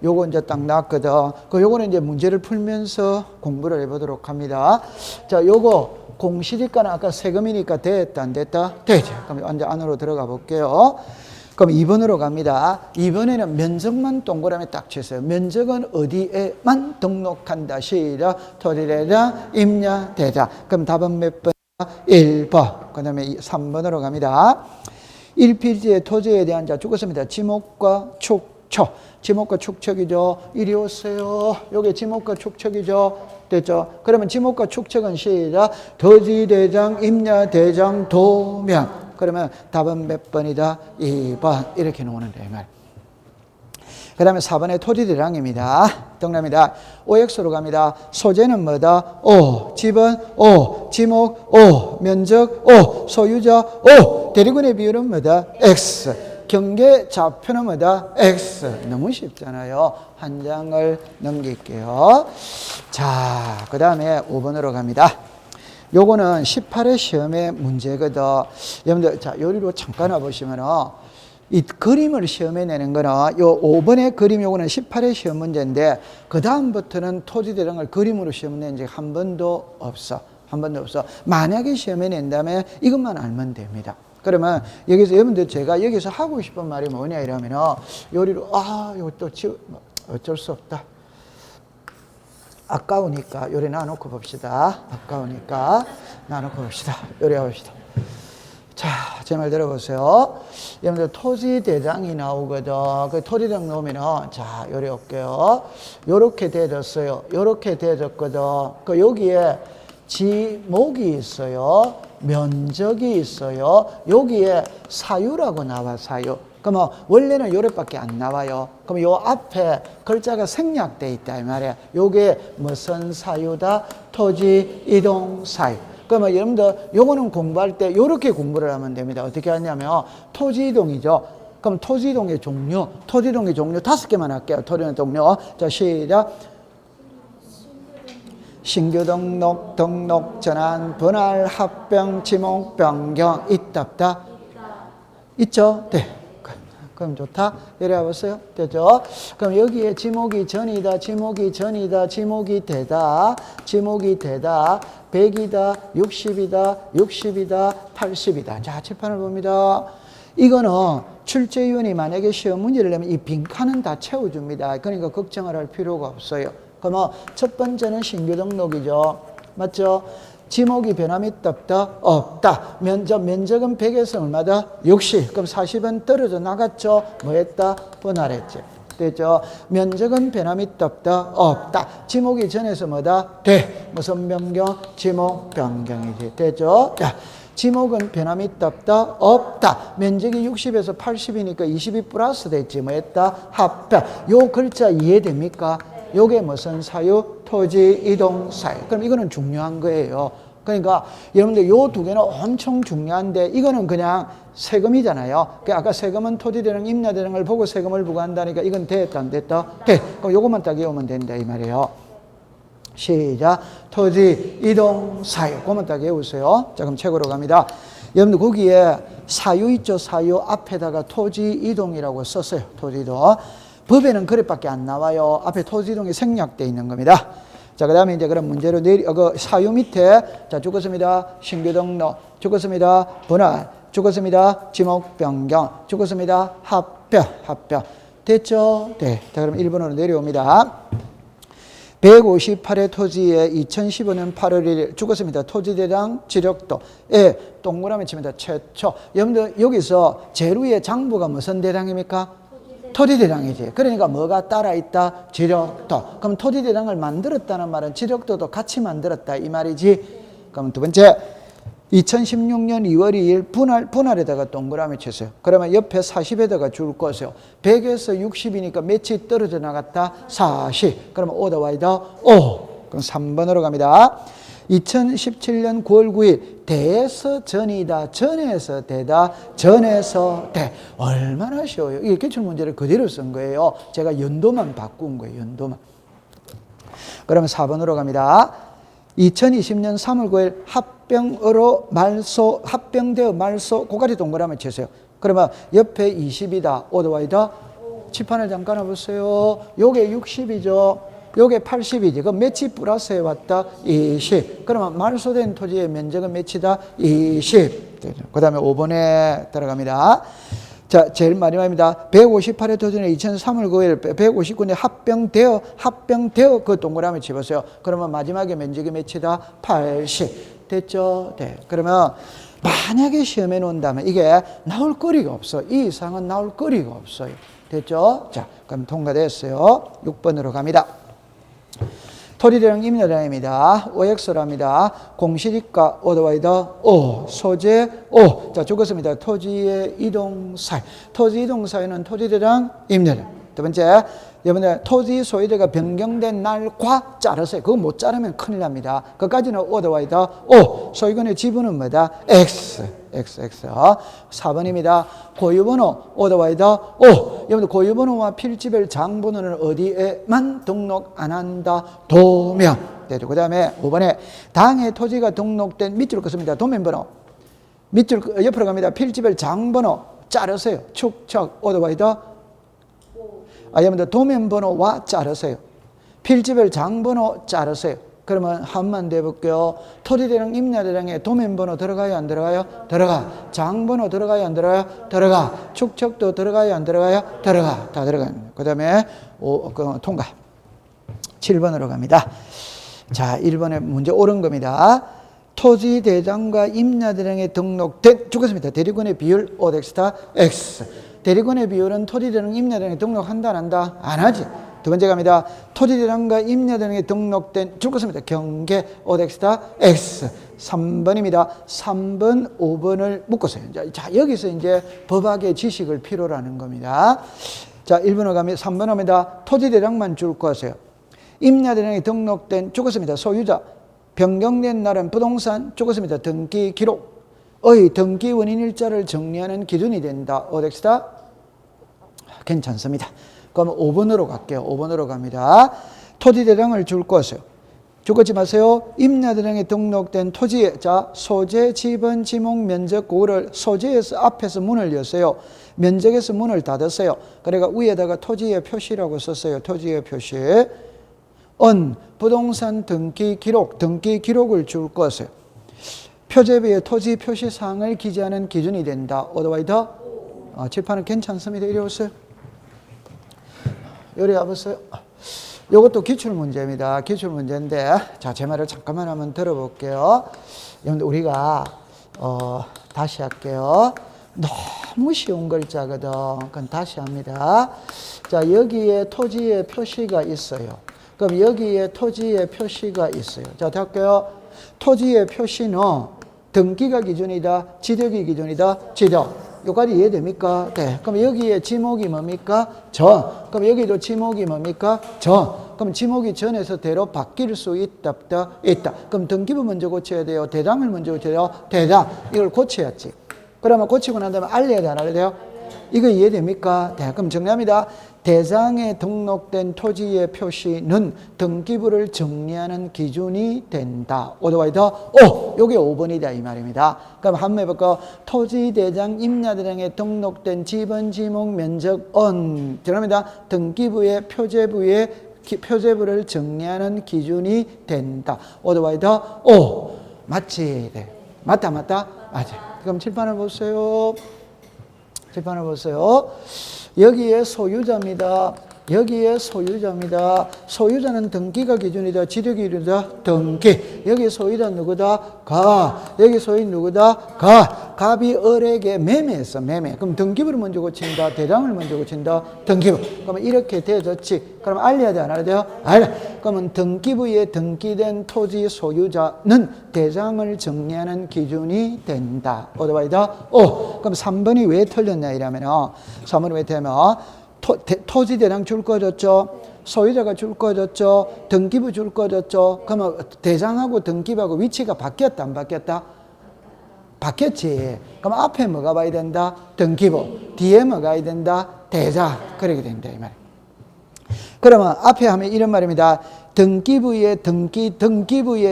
요거 이제 딱 나왔거든. 요거는 이제 문제를 풀면서 공부를 해보도록 합니다. 자, 요거 공시지가는 아까 세금이니까 됐다 안 됐다? 되죠. 그럼 이제 안으로 들어가 볼게요. 그럼 2번으로 갑니다. 2번에는 면적만 동그라미 딱 치세요. 면적은 어디에만 등록한다. 시작. 토지대장, 임야대장. 그럼 답은 몇 번? 1번. 그 다음에 3번으로 갑니다. 1필지의 토지에 대한 자 죽었습니다. 지목과 축척. 지목과 축척이죠. 이리 오세요. 요게 지목과 축척이죠. 됐죠? 그러면 지목과 축척은 시작. 토지대장, 임야대장, 도면. 그러면 답은 몇 번이다? 2번. 이렇게 놓는다 이 말. 그 다음에 4번에 토지대장입니다. 동남이다. OX로 갑니다. 소재는 뭐다? O. 집은 O. 지목 O. 면적 O. 소유자 O. 대리군의 비율은 뭐다? X. 경계 좌표는 뭐다? X. 너무 쉽잖아요. 한 장을 넘길게요. 자, 그 다음에 5번으로 갑니다. 요거는 18회 시험의 문제거든. 여러분들, 자, 요리로 잠깐 와보시면은, 이 그림을 시험에 내는 거는 요 5번의 그림 요거는 18회 시험 문제인데 그 다음부터는 토지대장을 그림으로 시험 낸 적이 한 번도 없어. 한 번도 없어. 만약에 시험에 낸다면 이것만 알면 됩니다. 그러면 여기서 여러분들 제가 여기서 하고 싶은 말이 뭐냐 이러면은 요리로 이것도 어쩔 수 없다. 아까우니까 요리 나눠놓고 봅시다. 아까우니까 나눠놓고 봅시다. 요리 해봅시다. 자, 제 말 들어보세요. 여러분들 토지대장이 나오거든. 그 토지대장 나오면은, 자, 요리 올게요. 요렇게 되졌어요. 요렇게 되졌거든. 그 여기에 지목이 있어요. 면적이 있어요. 여기에 사유라고 나와, 사유. 그러면 원래는 요래밖에 안 나와요. 그럼 요 앞에 글자가 생략돼 있다, 이 말이야. 요게 무슨 사유다? 토지 이동 사유. 그러면 여러분들 요거는 공부할 때 요렇게 공부를 하면 됩니다. 어떻게 하냐면 토지 이동이죠. 그럼 토지 이동의 종류, 토지 이동의 종류 5개만 할게요. 토지 이동의 종류. 자, 시작. 신규 등록, 등록 전환, 분할, 합병, 지목, 변경 있다 없다? 있죠? 네. 그럼 좋다. 이래 보세요. 되죠? 그럼 여기에 지목이 전이다, 지목이 전이다, 지목이 되다, 지목이 되다, 100이다, 60이다, 60이다, 80이다. 자, 칠판을 봅니다. 이거는 출제위원이 만약에 시험 문제를 내면 이 빈칸은 다 채워줍니다. 그러니까 걱정을 할 필요가 없어요. 그러면 첫 번째는 신규 등록이죠. 맞죠? 지목이 변함이 있다 없다? 없다. 면적은 100에서 얼마다? 60. 그럼 40은 떨어져 나갔죠? 뭐 했다? 분할했지. 됐죠? 면적은 변함이 있다 없다? 없다. 지목이 전에서 뭐다? 돼. 무슨 변경? 지목 변경이지. 됐죠? 자, 지목은 변함이 있다 없다? 없다. 면적이 60에서 80이니까 20이 플러스 됐지. 뭐 했다? 합병. 요 글자 이해됩니까? 요게 무슨 사유? 토지 이동 사유. 그럼 이거는 중요한 거예요. 그러니까 여러분들 요 두 개는 엄청 중요한데 이거는 그냥 세금이잖아요. 아까 세금은 토지대장, 임야대장을 보고 세금을 부과한다니까 이건 됐다 안 됐다? 돼. 그럼 요것만 딱 외우면 된다 이 말이에요. 시작. 토지 이동 사유. 그것만 딱 외우세요. 자, 그럼 책으로 갑니다. 여러분들 거기에 사유 있죠? 사유 앞에다가 토지 이동이라고 썼어요. 토지 이동. 법에는 그릇밖에 안 나와요. 앞에 토지 이동이 생략되어 있는 겁니다. 자, 그 다음에 이제 그럼 문제로 사유 밑에, 자, 죽었습니다. 신규 등록, 죽었습니다. 분할, 죽었습니다. 지목 변경, 죽었습니다. 합병. 됐죠? 네. 자, 그럼 1번으로 내려옵니다. 158의 토지에 2015년 8월 1일 죽었습니다. 토지대장 지력도. 예, 동그라미 칩니다. 최초. 여러분들 여기서 제루의 장부가 무슨 대장입니까? 토지대장이지. 그러니까 뭐가 따라있다? 지력도. 그럼 토지대장을 만들었다는 말은 지력도도 같이 만들었다 이 말이지. 그럼 두 번째 2016년 2월 2일 분할에다가 동그라미 쳤어요. 그러면 옆에 40에다가 줄 것이요. 100에서 60이니까 몇이 떨어져 나갔다? 40. 그러면 오다 와이다 5. 그럼 3번으로 갑니다. 2017년 9월 9일 대에서 전이다, 전에서 대다, 전에서 대. 얼마나 쉬워요. 이게 기출문제를 그대로 쓴 거예요. 제가 연도만 바꾼 거예요. 연도만. 그러면 4번으로 갑니다. 2020년 3월 9일 합병되어 말소, 그까지 동그라미 치세요. 그러면 옆에 20이다, 오더와이다. 칠판을 잠깐 해보세요. 요게 60이죠. 요게 80이지. 그럼 몇이 플러스해 왔다? 20. 그러면 말소된 토지의 면적은 몇이다? 20. 그 다음에 5번에 들어갑니다. 자, 제일 마지막입니다. 158회 토지는 2003월 9일 159년에 합병되어 그 동그라미 집었어요. 그러면 마지막에 면적이 몇이다? 80. 됐죠? 네. 그러면 만약에 시험에 놓는다면 이게 나올 거리가 없어. 이 이상은 나올 거리가 없어요. 됐죠? 자, 그럼 통과됐어요. 6번으로 갑니다. 토지대장 임야대장입니다. OX랍니다. 공시지가 오더와이더 O, 소재 O. 자, 죽었습니다. 토지의 이동사유. 토지 이동사유는 토지대장 임야대장. 두 번째, 여러분들 토지 소유자가 변경된 날과 자르세요. 그거 못 자르면 큰일 납니다. 그까지는 오더와이더 O. 소유권의 지분은 뭐다? X. 4번입니다. 고유번호 오더와이더 O. 여러분들 고유번호와 필지별 장번호는 어디에만 등록 안 한다? 도면. 그 다음에 5번에 당해 토지가 등록된 밑줄 긋습니다. 도면번호. 밑줄 옆으로 갑니다. 필지별 장번호. 자르세요. 축척, 오토바이더. 여러분들 도면번호와 자르세요. 필지별 장번호 자르세요. 그러면 한번 더 해볼게요. 토지대령, 임야대령에 도면번호 들어가요, 안 들어가요? 들어가. 장번호 들어가요, 안 들어가요? 들어가. 축척도 들어가요, 안 들어가요? 들어가. 다 들어가요. 그 다음에 통과. 7번으로 갑니다. 자, 1번에 문제 옳은 겁니다. 토지대장과 임야대령에 등록된, 죽었습니다. 대리권의 비율 5대 X. 대리권의 비율은 토지대령, 임야대령에 등록한다, 안 한다? 안 하지. 두 번째 갑니다. 토지대장과 임야대령에 등록된, 죽었습니다. 경계 5대 X. 3번입니다. 3번, 5번을 묶었어요. 자, 여기서 이제 법학의 지식을 필요로 하는 겁니다. 자, 1번으로 가면 3번 합니다. 토지대장만 줄 거세요. 임야대령에 등록된, 죽었습니다. 소유자. 변경된 날은 부동산, 죽었습니다. 등기 기록의 등기 원인 일자를 정리하는 기준이 된다. 어덱스다? 괜찮습니다. 그럼 5번으로 갈게요. 5번으로 갑니다. 토지대장을 줄 것이요. 죽었지 마세요. 임야대령에 등록된 토지의 자 소재, 지번, 지목, 면적, 고를 소재에서 앞에서 문을 여세요. 면적에서 문을 닫으세요. 그러니까 위에다가 토지의 표시라고 썼어요. 토지의 표시. 부동산 등기 기록을 줄 것을 표제비의 토지 표시사항을 기재하는 기준이 된다. 오토바이더? 칠판은 괜찮습니다. 이리 오세요. 이리 와보세요. 이것도 기출문제입니다. 기출문제인데, 자, 제 말을 잠깐만 한번 들어볼게요. 여러분들, 우리가, 다시 할게요. 너무 쉬운 글자거든. 그건 다시 합니다. 자, 여기에 토지의 표시가 있어요. 그럼 여기에 토지의 표시가 있어요. 자, 할게요. 토지의 표시는 등기가 기준이다, 지적이 기준이다, 지적. 여기까지 이해됩니까? 네. 그럼 여기에 지목이 뭡니까? 전. 그럼 여기도 지목이 뭡니까? 전. 그럼 지목이 전에서 대로 바뀔 수 있다, 없다? 있다. 그럼 등기부 먼저 고쳐야 돼요? 대장을 먼저 고쳐야 돼요? 대장. 이걸 고쳐야지. 그러면 고치고 난 다음에 알려야 돼, 안 알려야 돼요? 이거 이해됩니까? 네. 그럼 정리합니다. 대장에 등록된 토지의 표시는 등기부를 정리하는 기준이 된다. 오토바이더? 요게 5번이다 이 말입니다. 그럼 한번 해볼까요? 토지대장, 임야대장에 등록된 지번, 지목, 면적, 정리합니다. 등기부의 표제부를 정리하는 기준이 된다. 오토바이더? 맞지? 네. 맞다. 맞지? 그럼 칠판을 보세요. 칠판을 보세요. 여기에 소유자입니다. 여기에 소유자입니다. 소유자는 등기가 기준이다. 지력이 기준이다. 등기. 여기 소유자 누구다? 가. 여기 소유 누구다? 가. 갑이 을에게 매매했어. 매매. 그럼 등기부를 먼저 고친다. 대장을 먼저 고친다. 등기부. 그러면 이렇게 돼졌지. 그럼 알려야 돼? 안 알려야 돼요? 알려. 그러면 등기부에 등기된 토지 소유자는 대장을 정리하는 기준이 된다. 오토바이다? 그럼 3번이 왜 틀렸냐 이러면 3번이 왜 틀리면 토지대장 줄 거졌죠? 소유자가 줄 거졌죠? 등기부 줄 거졌죠? 그러면 대장하고 등기부하고 위치가 바뀌었다, 안 바뀌었다? 바뀌었지. 그럼 앞에 뭐가 봐야 된다? 등기부. 뒤에 뭐가 봐야 된다? 대장. 그렇게 된다, 이 말. 그러면 앞에 하면 이런 말입니다. 등기부에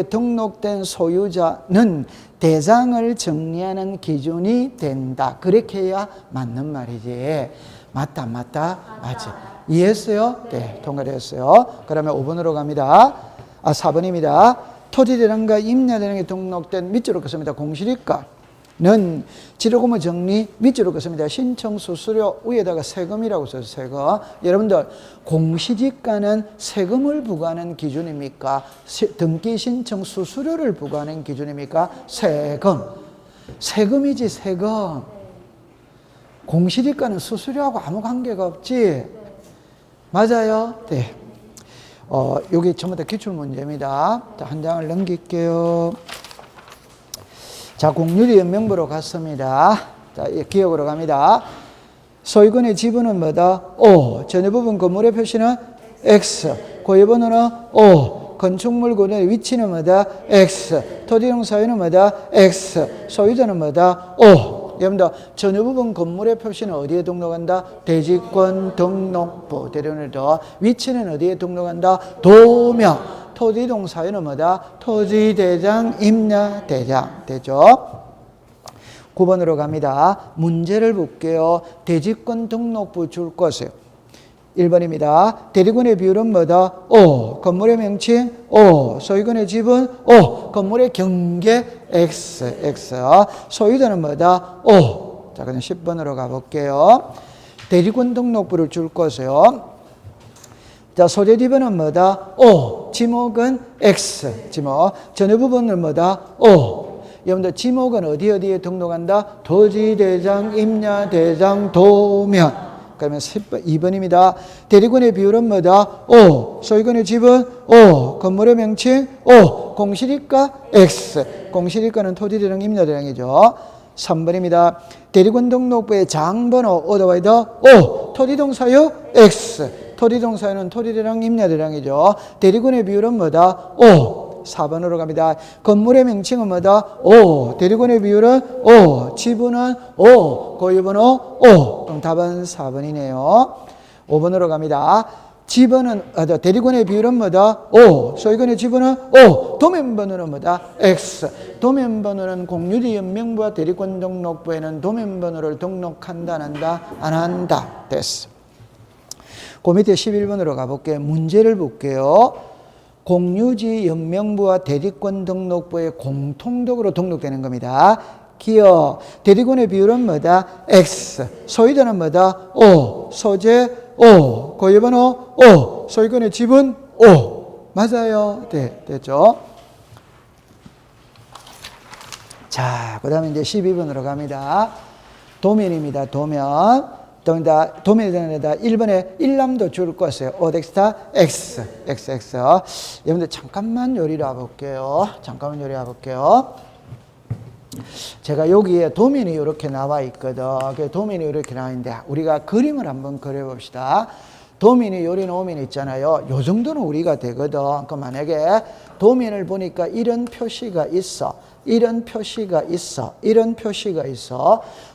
등록된 소유자는 대장을 정리하는 기준이 된다. 그렇게 해야 맞는 말이지. 맞다, 맞다, 맞지. 이해했어요? 네, 통과되었어요. 그러면 5번으로 갑니다. 4번입니다. 토지대장과 임야대장에 등록된 밑줄을 긋습니다. 공시지가는 지료금의 정리 밑줄을 긋습니다. 신청 수수료 위에다가 세금이라고 써서 세금. 여러분들 공시지가는 세금을 부과하는 기준입니까? 등기 신청 수수료를 부과하는 기준입니까? 세금. 세금이지 세금. 공시지가는 수수료하고 아무 관계가 없지. 맞아요? 네. 여기 전부 다 기출문제입니다. 자, 한 장을 넘길게요. 자, 공유리 연명부로 갔습니다. 자, 기억으로 갑니다. 소유권의 지분은 뭐다? O. 전유부분 건물의 표시는 X. 고유번호는 O. 건축물 구조의 위치는 뭐다? X. 토지용 사유는 뭐다? X. 소유자는 뭐다? O. 여러분들 전유부분 건물의 표시는 어디에 등록한다? 대지권 등록부. 대리운전도 위치는 어디에 등록한다? 도명. 토지동 사유는 뭐다? 토지대장, 임야대장. 되죠? 9번으로 갑니다. 문제를 볼게요. 대지권 등록부 줄 것이에요. 1번입니다. 대리권의 비율은 뭐다? 5. 건물의 명칭 5. 소유권의 지분 5. 건물의 경계 X. 소유자는 뭐다? 5. 자, 그럼 10번으로 가볼게요. 대리권 등록부를 줄 것이에요. 자, 소재 지분은 뭐다? 5. 지목은 X. 지목. 전후 부분은 뭐다? 5. 여러분들 지목은 어디에 등록한다? 토지대장, 임야대장, 도면. 그러면 2번입니다. 대리권의 비율은 뭐다? 5. 소유권의 지분 5. 건물의 명칭 5. 공실이가 X. 공실이가는 토지대장, 임야대장이죠. 3번입니다. 대리권 등록부의 장번호 어디와이다? 5. 토지동사유 X. 토지동사유는 토지대장, 임야대장이죠. 대리권의 비율은 뭐다? 5. 4번으로 갑니다. 건물의 명칭은 뭐다? 5. 대리권의 비율은 5. 지분은 5. 고유번호 5. 그럼 답은 4번이네요. 5번으로 갑니다. 대리권의 비율은 뭐다? 5. 소유권의 지분은 5. 도면번호는 뭐다? X. 도면번호는 공유지 연명부와 대리권 등록부에는 도면번호를 등록한다, 안 한다? 안 한다. 됐어. 그 밑에 11번으로 가볼게요. 문제를 볼게요. 공유지 연명부와 대리권 등록부에 공통적으로 등록되는 겁니다. 기업, 대리권의 비율은 뭐다? X. 소유자는 뭐다? 5. 소재 5. 고유번호 5. 소유권의 지분 5. 맞아요. 네, 됐죠? 자, 그 다음에 이제 12번으로 갑니다. 도면입니다. 도면. 도면에다 1번에 일람도 줄 것이에요. 오덱스타 X. 여러분들 잠깐만 요리를 해볼게요. 제가 여기에 도면이 이렇게 나와 있거든. 도면이 이렇게 나와 있는데 우리가 그림을 한번 그려봅시다. 도면이 요리 놓으면 있잖아요. 요 정도는 우리가 되거든. 그 만약에 도면을 보니까 이런 표시가 있어. 이런 표시가 있어.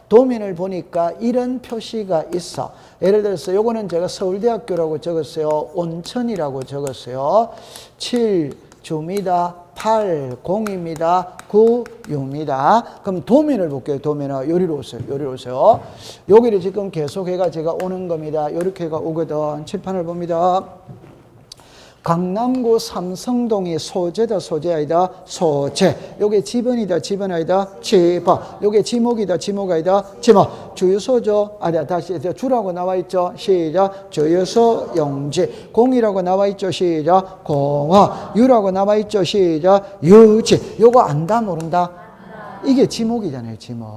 도면을 보니까 이런 표시가 있어. 예를 들어서 요거는 제가 서울대학교라고 적었어요. 온천이라고 적었어요. 7 주입니다. 8 공입니다. 9 6입니다. 그럼 도면을 볼게요. 도면을 요리로 오세요. 여기를 지금 계속해가 제가 오는 겁니다. 요렇게 해가 오거든. 칠판을 봅니다. 강남구 삼성동이 소재다, 소재 아니다, 소재. 요게 지번이다, 지번 아니다, 지번. 요게 지목이다, 지목 아니다, 지목. 주유소죠. 다시 주라고 나와 있죠. 시작. 주유소 용지. 공이라고 나와 있죠. 시작. 공화. 유라고 나와 있죠. 시작. 유지. 요거 안다, 모른다? 이게 지목이잖아요, 지목.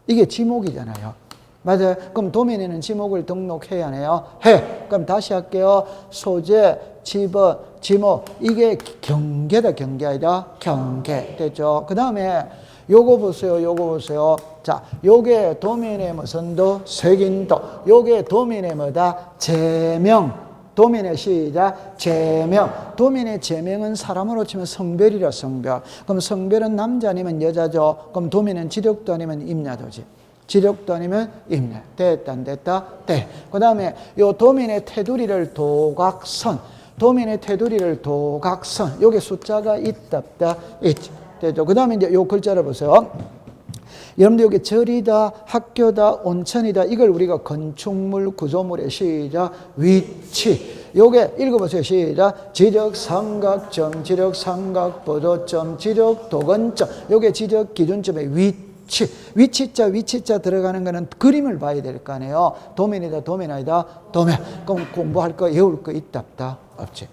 이게 지목이잖아요. 맞아요. 그럼 도면에는 지목을 등록해야 하네요. 그럼 다시 할게요. 소재, 지번, 지목. 이게 경계다, 경계 아니다? 경계. 됐죠? 그 다음에 요거 보세요. 자, 요게 도면의 무슨 도? 색인도. 요게 도면의 뭐다? 제명. 도면의 시작. 제명. 도면의 제명은 사람으로 치면 성별이라, 성별. 그럼 성별은 남자 아니면 여자죠. 그럼 도면은 지력도 아니면 임야도지. 지력도 아니면 임야. 됐다, 안 됐다? 네. 그 다음에 요 도면의 테두리를 도각선. 요게 숫자가 있다, 없다? 있죠. 됐죠. 그 다음에 이제 요 글자를 보세요. 여러분들 여기 절이다, 학교다, 온천이다. 이걸 우리가 건축물, 구조물의 시작, 위치. 요게 읽어보세요. 시작. 지적 삼각점, 지적 삼각보도점, 지적 도건점. 요게 지적 기준점의 위치. 위치자 들어가는 거는 그림을 봐야 될 거 아니에요. 도면이다, 도면 아니다, 도면. 그럼 공부할 거, 외울 거 있다, 없다? 없지.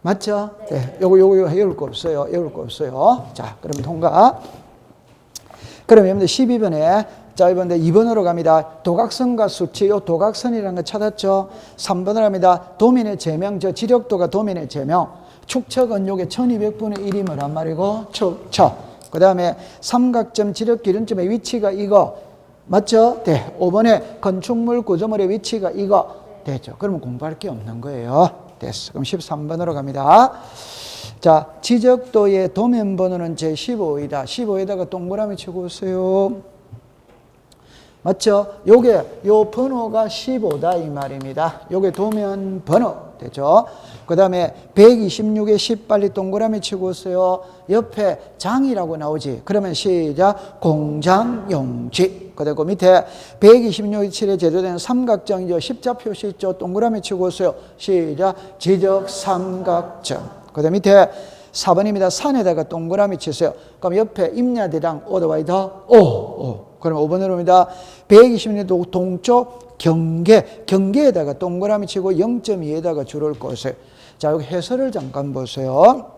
맞죠? 네. 요거 외울 거 없어요. 자, 그럼 통과. 그럼 여러분들 12번에, 자, 이번에 2번으로 갑니다. 도각선과 수치, 요 도각선이라는 거 찾았죠? 3번으로 갑니다. 도면의 제명, 지력도가 도면의 제명. 축척은 요게 1200분의 1이 뭐란 말이고? 축척. 그 다음에 삼각점 지력 기준점의 위치가 이거. 맞죠? 네. 5번에 건축물 구조물의 위치가 이거. 됐죠? 그러면 공부할 게 없는 거예요. 됐어. 그럼 13번으로 갑니다. 자, 지적도의 도면 번호는 제15이다. 15에다가 동그라미 치고 오세요. 맞죠? 요게 요 번호가 15다 이 말입니다. 요게 도면 번호 되죠? 그 다음에 126에 10 빨리 동그라미 치고 오세요. 옆에 장이라고 나오지. 그러면 시작. 공장용지. 그리고 밑에 126에 7에 제조되는 삼각정이죠. 십자 표시 있죠. 동그라미 치고 오세요. 시작. 지적 삼각정. 그 다음 밑에 4번입니다. 산에다가 동그라미 치세요. 그럼 옆에 임야대랑 오더와이더 오. 그럼 5번으로입니다. 126도 동쪽 경계에다가 동그라미 치고 0.2에다가 줄을 그으세요. 자, 여기 해설을 잠깐 보세요.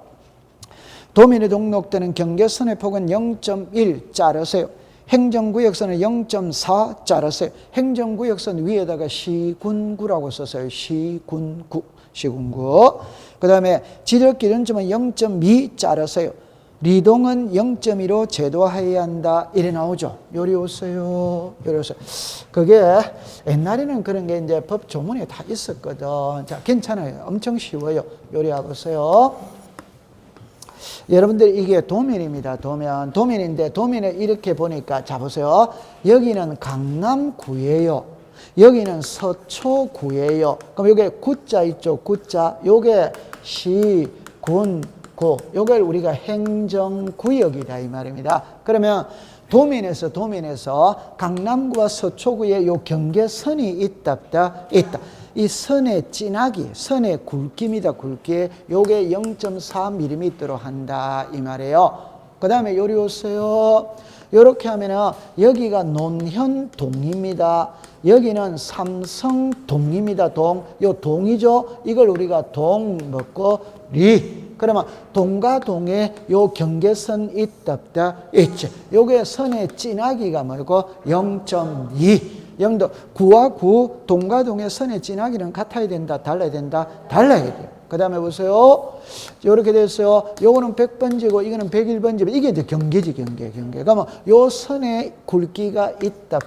도면에 등록되는 경계선의 폭은 0.1 자르세요. 행정구역선은 0.4 자르세요. 행정구역선 위에다가 시군구라고 썼어요. 시군구. 그 다음에 지적기준점은 0.2 자르세요. 리동은 0.2로 제도화해야 한다. 이래 나오죠. 요리 오세요. 그게 옛날에는 그런 게 이제 법 조문에 다 있었거든. 자, 괜찮아요. 엄청 쉬워요. 요리 와보세요. 여러분들 이게 도면입니다. 도면인데 도면에 이렇게 보니까 자 보세요. 여기는 강남구예요. 여기는 서초구예요. 그럼 여기 구자 있죠. 구자. 요게 시군 고, 요걸 우리가 행정구역이다 이 말입니다. 그러면 도면에서 강남구와 서초구에 요 경계선이 있다. 이 선의 진하기, 선의 굵기입니다. 굵기. 요게 0.4mm로 한다 이 말이에요. 그 다음에 요리 오세요. 요렇게 하면은 여기가 논현동입니다. 여기는 삼성동입니다. 요 동이죠. 이걸 우리가 동 먹고 리. 그러면 동과 동에 요 경계선 있다 있지. 요게 선의 진하기가 뭐고 0.2. 여러분들 구와 구, 동과 동의 선의 진하기는 같아야 된다, 달라야 된다, 달라야 돼요. 그 다음에 보세요. 요렇게 됐어요. 요거는 100번지고 이거는 101번지고 이게 이제 경계. 그러면 요 선의 굵기가 있다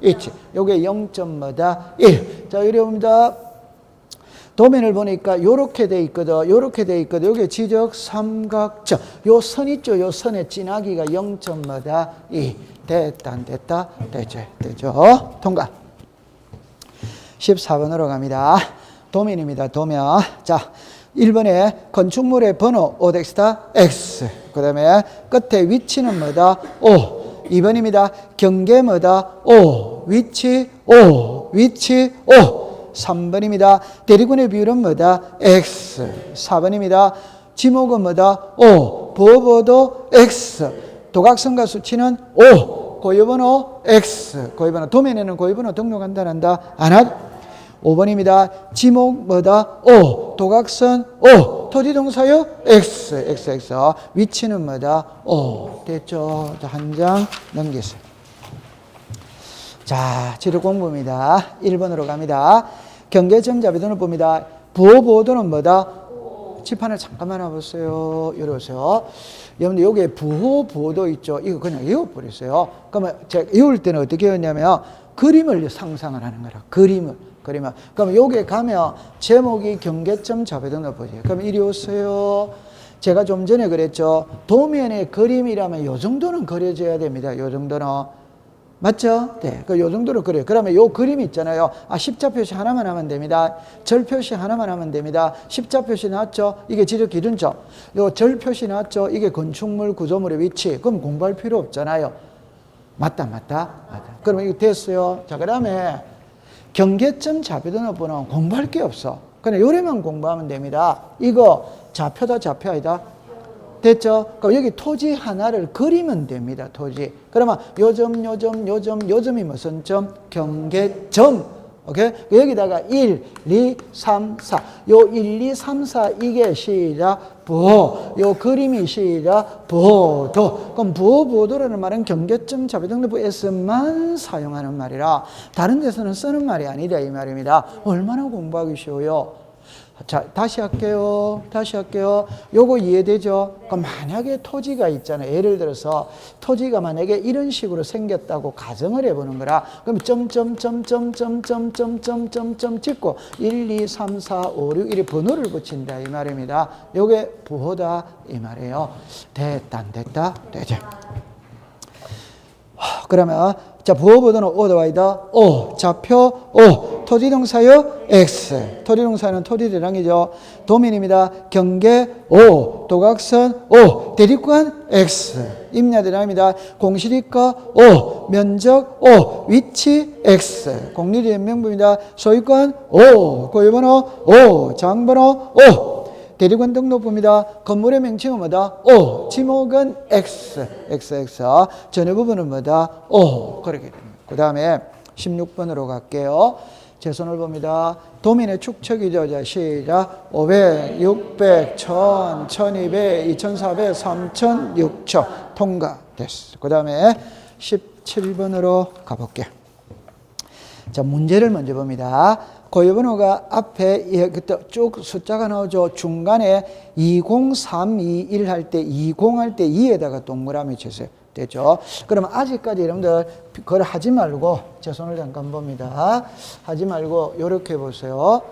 있지. 요게 0.1. 자, 이리 옵니다. 도면을 보니까 요렇게 돼 있거든. 요게 지적 삼각정. 요 선 있죠. 요 선의 진하기가 0.2. 됐다, 안 됐다? 되죠. 통과. 14번으로 갑니다. 도면입니다. 도면. 자, 1번에 건축물의 번호 오덱스다 X. 그 다음에 끝에 위치는 뭐다? O. 2번입니다. 경계 뭐다? O. 위치 O. 3번입니다. 대리군의 비율은 뭐다? X. 4번입니다. 지목은 뭐다? O. 보호보도 X. 도각선과 수치는 O. 고유번호 X. 고유번호. 도면에는 고유번호 등록한다, 안 하다? 5번입니다. 지목 뭐다? O. 도각선 O. 토지동사요? X. 위치는 뭐다? O. 됐죠? 한 장 넘기세요. 자, 지도 공부입니다. 1번으로 갑니다. 경계점 잡이도는 봅니다. 부호보도는 뭐다? 칠판을 잠깐만 와보세요. 이리 오세요. 여러분들 여기에 부호보도 있죠. 이거 그냥 외워버리세요. 그러면 제가 외울 때는 어떻게 했냐면 그림을 상상을 하는 거라. 그림을. 그러면 여기에 가면 제목이 경계점 잡이도는 보지. 그럼 이리 오세요. 제가 좀 전에 그랬죠. 도면의 그림이라면 요 정도는 그려져야 됩니다. 요 정도는. 맞죠? 네. 요 정도로 그래요. 그러면 요 그림 있잖아요. 십자 표시 하나만 하면 됩니다. 절 표시 하나만 하면 됩니다. 십자 표시 나왔죠? 이게 지적 기준점. 요 절 표시 나왔죠? 이게 건축물 구조물의 위치. 그럼 공부할 필요 없잖아요. 맞다. 그러면 이거 됐어요. 자, 그 다음에 경계점 잡이도는 보는 공부할 게 없어. 그냥 요래만 공부하면 됩니다. 이거 좌표다, 좌표 아니다? 됐죠? 그럼 여기 토지 하나를 그리면 됩니다. 토지. 그러면 요점이 무슨 점? 경계점. 오케이? 여기다가 1, 2, 3, 4. 요 1, 2, 3, 4 이게 시작 부호. 요 그림이 시작 부호도. 그럼 부호보도라는 말은 경계점 잡이등록부에서만 사용하는 말이라 다른 데서는 쓰는 말이 아니다 이 말입니다. 얼마나 공부하기 쉬워요. 자, 다시 할게요. 요거 이해되죠? 그럼 만약에 토지가 있잖아요. 예를 들어서 토지가 만약에 이런 식으로 생겼다고 가정을 해보는 거라. 그럼 점점점점점점점점점 찍고 1, 2, 3, 4, 5, 6 이렇게 번호를 붙인다 이 말입니다. 요게 부호다 이 말이에요. 됐다 안 됐다? 되죠. 그러면 자 부호보다는 오더와이더 오, 좌표 오, 토지동사요 X, 토지동사는 토지대장이죠. 도민입니다. 경계 오, 도각선 오, 대립관 X, 임야대장입니다. 공시지가 오, 면적 오, 위치 X, 공리지명부입니다. 소유권 오, 고유번호 오, 장번호 오, 대리권 등록부입니다. 건물의 명칭은 뭐다? 오. 지목은 X. XX. 전후 부분은 뭐다? 오. 그렇게 됩니다. 그 다음에 16번으로 갈게요. 제 손을 봅니다. 도민의 축척이죠. 자, 시작. 500, 600, 1000, 1200, 2400, 3000, 6000. 통과됐어. 그 다음에 17번으로 가볼게요. 자, 문제를 먼저 봅니다. 고유번호가 앞에 그때 쭉 숫자가 나오죠. 중간에 20321 할 때 20 할 때 2에다가 동그라미 치세요. 됐죠? 그러면 아직까지 여러분들 그걸 하지 말고 제 손을 잠깐 봅니다. 하지 말고 이렇게 보세요.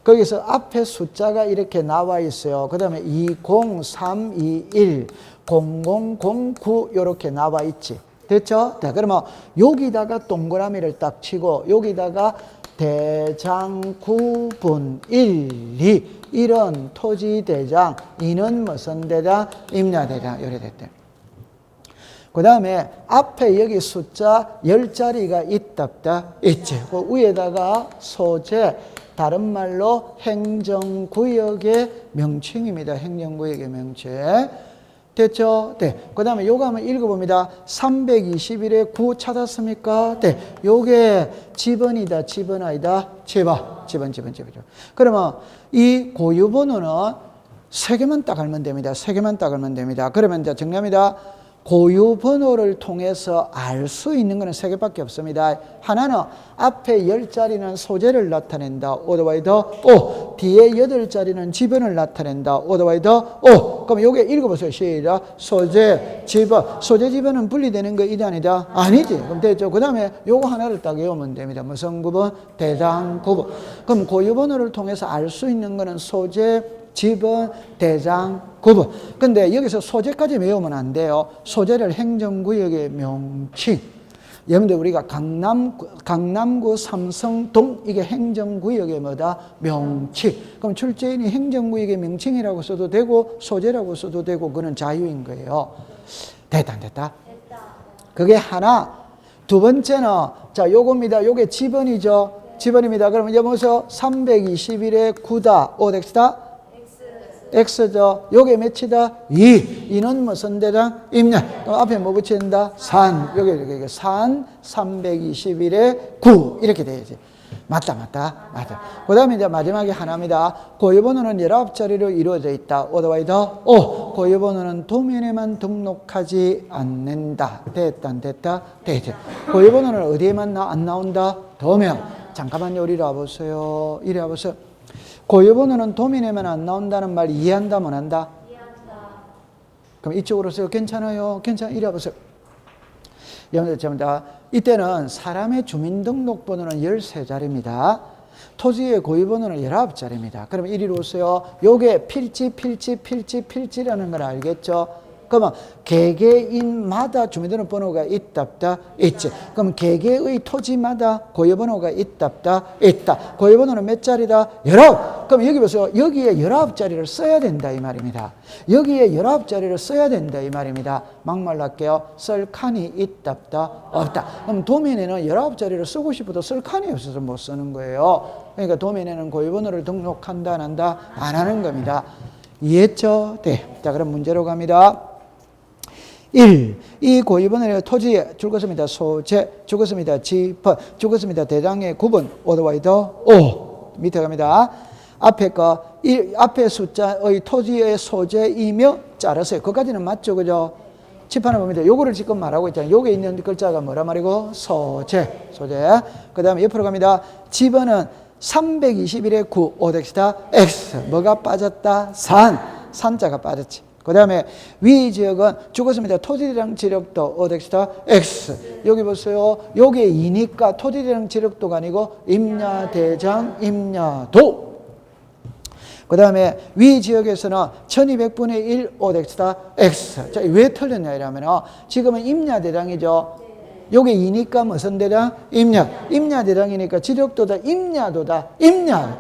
거기서 앞에 숫자가 이렇게 나와 있어요. 그 다음에 20321 0009 이렇게 나와 있지. 됐죠? 네, 그러면 여기다가 동그라미를 딱 치고 여기다가 대장, 구분, 1, 2 이런 토지대장, 이는 무슨 대장? 임야대장 이래 됐대. 그 다음에 앞에 여기 숫자 10자리가 있답다 있지. 그 위에다가 소재, 다른 말로 행정구역의 명칭입니다. 행정구역의 명칭. 됐죠? 네. 그 다음에 요거 한번 읽어봅니다. 321에 9 찾았습니까? 네. 요게 지번이다, 지번 아니다? 지번. 그러면 이 고유번호는 3개만 딱 알면 됩니다. 3개만 딱 알면 됩니다. 그러면 이제 정리합니다. 고유번호를 통해서 알 수 있는 것은 3개밖에 없습니다. 하나는 앞에 10자리는 소재를 나타낸다. 오더와이더 오. 뒤에 8자리는 지번을 나타낸다. 오더와이더 오. 그럼 요게 읽어보세요. 시작. 소재, 지번. 소재, 지번은 분리되는 거 이다 아니다? 아니지. 그럼 됐죠. 그 다음에 요거 하나를 딱 외우면 됩니다. 무슨 구분? 대장 구분. 그럼 고유번호를 통해서 알 수 있는 것은 소재, 지번, 대장, 구분. 근데 여기서 소재까지 외우면 안 돼요. 소재를 행정구역의 명칭. 여러분들 우리가 강남구 삼성동 이게 행정구역의 뭐다? 명칭. 그럼 출제인이 행정구역의 명칭이라고 써도 되고 소재라고 써도 되고 그거는 자유인 거예요. 됐다. 그게 하나. 두 번째는 자 요겁니다. 요게 지번이죠. 지번입니다. 그러면 여보세요. 321에 9다. 오덱스다. X죠. 요게 몇이다? 2. 이는 무슨 대장? 임야. 그럼 앞에 뭐 붙여야 된다? 산. 여기 산 321에 9. 이렇게 돼야지. 맞다. 그 다음에 이제 마지막에 하나입니다. 고유번호는 19자리로 이루어져 있다. 오더와이더 오. 고유번호는 도면에만 등록하지 않는다. 됐다. 고유번호는 어디에만 안 나온다? 도면. 잠깐만요. 이리 와보세요. 고유번호는 도면에만 안 나온다는 말 이해한다, 못 한다? 이해한다. 그럼 이쪽으로 오세요. 괜찮아요. 이리 와보세요. 여러분들, 죄송합니다. 이때는 사람의 주민등록번호는 13자리입니다. 토지의 고유번호는 19자리입니다. 그럼 이리로 오세요. 요게 필지라는 걸 알겠죠? 그러면 개개인마다 주민등록번호가 있답다 있지. 그럼 개개의 토지마다 고유번호가 있답다 있다. 고유번호는 몇 자리다? 19. 그럼 여기 보세요. 여기에 19자리를 써야 된다 이 말입니다. 여기에 19자리를 써야 된다 이 말입니다. 막말로 할게요. 쓸 칸이 있답다 없다. 그럼 도면에는 19자리를 쓰고 싶어도 쓸 칸이 없어서 못 쓰는 거예요. 그러니까 도면에는 고유번호를 등록한다 안 한다? 안 하는 겁니다. 이해했죠? 네. 자, 그럼 문제로 갑니다. 1. 이 고유번호의 토지에 줄것입니다. 소재, 줄것입니다. 지번, 줄것입니다. 대장의 구분, 오더와이더 오. 밑에 갑니다. 앞에 숫자의 토지의 소재이며 자르세요. 그까지는 맞죠, 그죠? 칠판을 봅니다. 요거를 지금 말하고 있잖아요. 요게 있는 글자가 뭐라 말이고? 소재. 그 다음에 옆으로 갑니다. 지번은 321에 9, 오덱스다 X. 뭐가 빠졌다? 산자가 빠졌지. 그 다음에 위 지역은 죽었습니다. 토지대장 지력도 오덱스다 X. 여기 보세요. 요게 2니까 토지대장 지력도가 아니고 임야대장 임야도. 그 다음에 위 지역에서는 1200분의 1 오덱스다 X. 자, 왜 틀렸냐 이러면 지금은 임야대장이죠. 요게 2니까 무슨 대당? 임야. 임야 대당이니까 지력도다, 임야도다.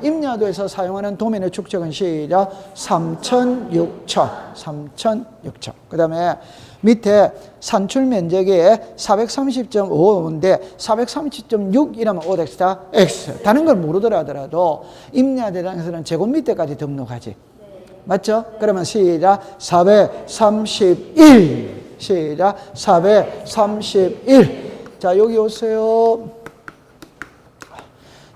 임야도에서 사용하는 도면의 축적은 시작. 3,600. 그 다음에 밑에 산출 면적이 430.5인데 430.6이라면 오덱스다 X. 다른 걸 모르더라 하더라도 임야 대당에서는 제곱미터까지 등록하지. 맞죠? 그러면 시작. 431. 시작. 431. 자, 여기 오세요.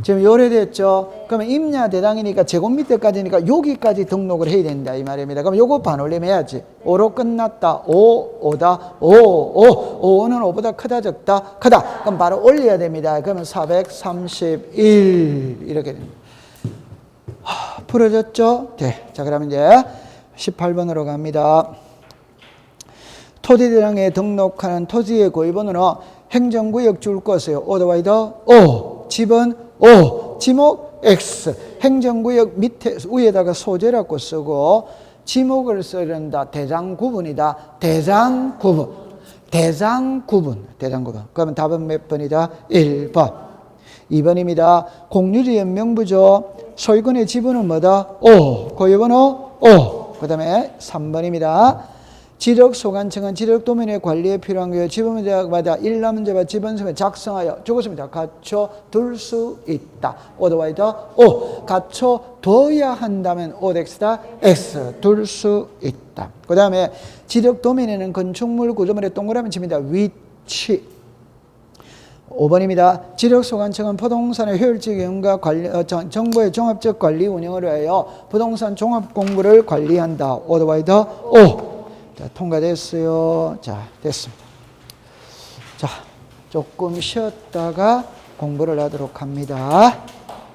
지금 요래됐죠? 그러면 임야 대당이니까 제곱미터까지니까 여기까지 등록을 해야 된다 이 말입니다. 그럼 요거 반올림 해야지. 5로 끝났다. 5다. 5는 5보다 크다 적다? 크다. 그럼 바로 올려야 됩니다. 그러면 431 이렇게 됩니다. 풀어졌죠? 네. 자, 그러면 이제 18번으로 갑니다. 토지대장에 등록하는 토지의 고유번호는 행정구역 줄 것이에요. 오더와이더 O, 집은 O, 지목 X. 행정구역 밑에 위에다가 소재라고 쓰고 지목을 써야 대장구분이다. 대장구분. 그러면 답은 몇 번이다? 1번. 2번입니다. 공유지 연명부죠. 소유권의 지분은 뭐다? O. 고유번호 O. 그 다음에 3번입니다. 지력소관청은 지력도면의 관리에 필요한 거예요. 지번문제마다 일람문제와 지번서를 작성하여 죽었습니다. 갖춰둘 수 있다. 오더와이더 O. 갖춰둬야 한다면 오덱스다 X. 둘 수 있다. 그 다음에 지력도면에는 건축물 구조물에 동그라미 칩니다. 위치. 5번입니다. 지력소관청은 부동산의 효율적 이용과 관리, 정보의 종합적 관리 운영을 위하여 부동산 종합공부를 관리한다. 오더와이더 O. 자, 통과됐어요. 자, 됐습니다. 자, 조금 쉬었다가 공부를 하도록 합니다.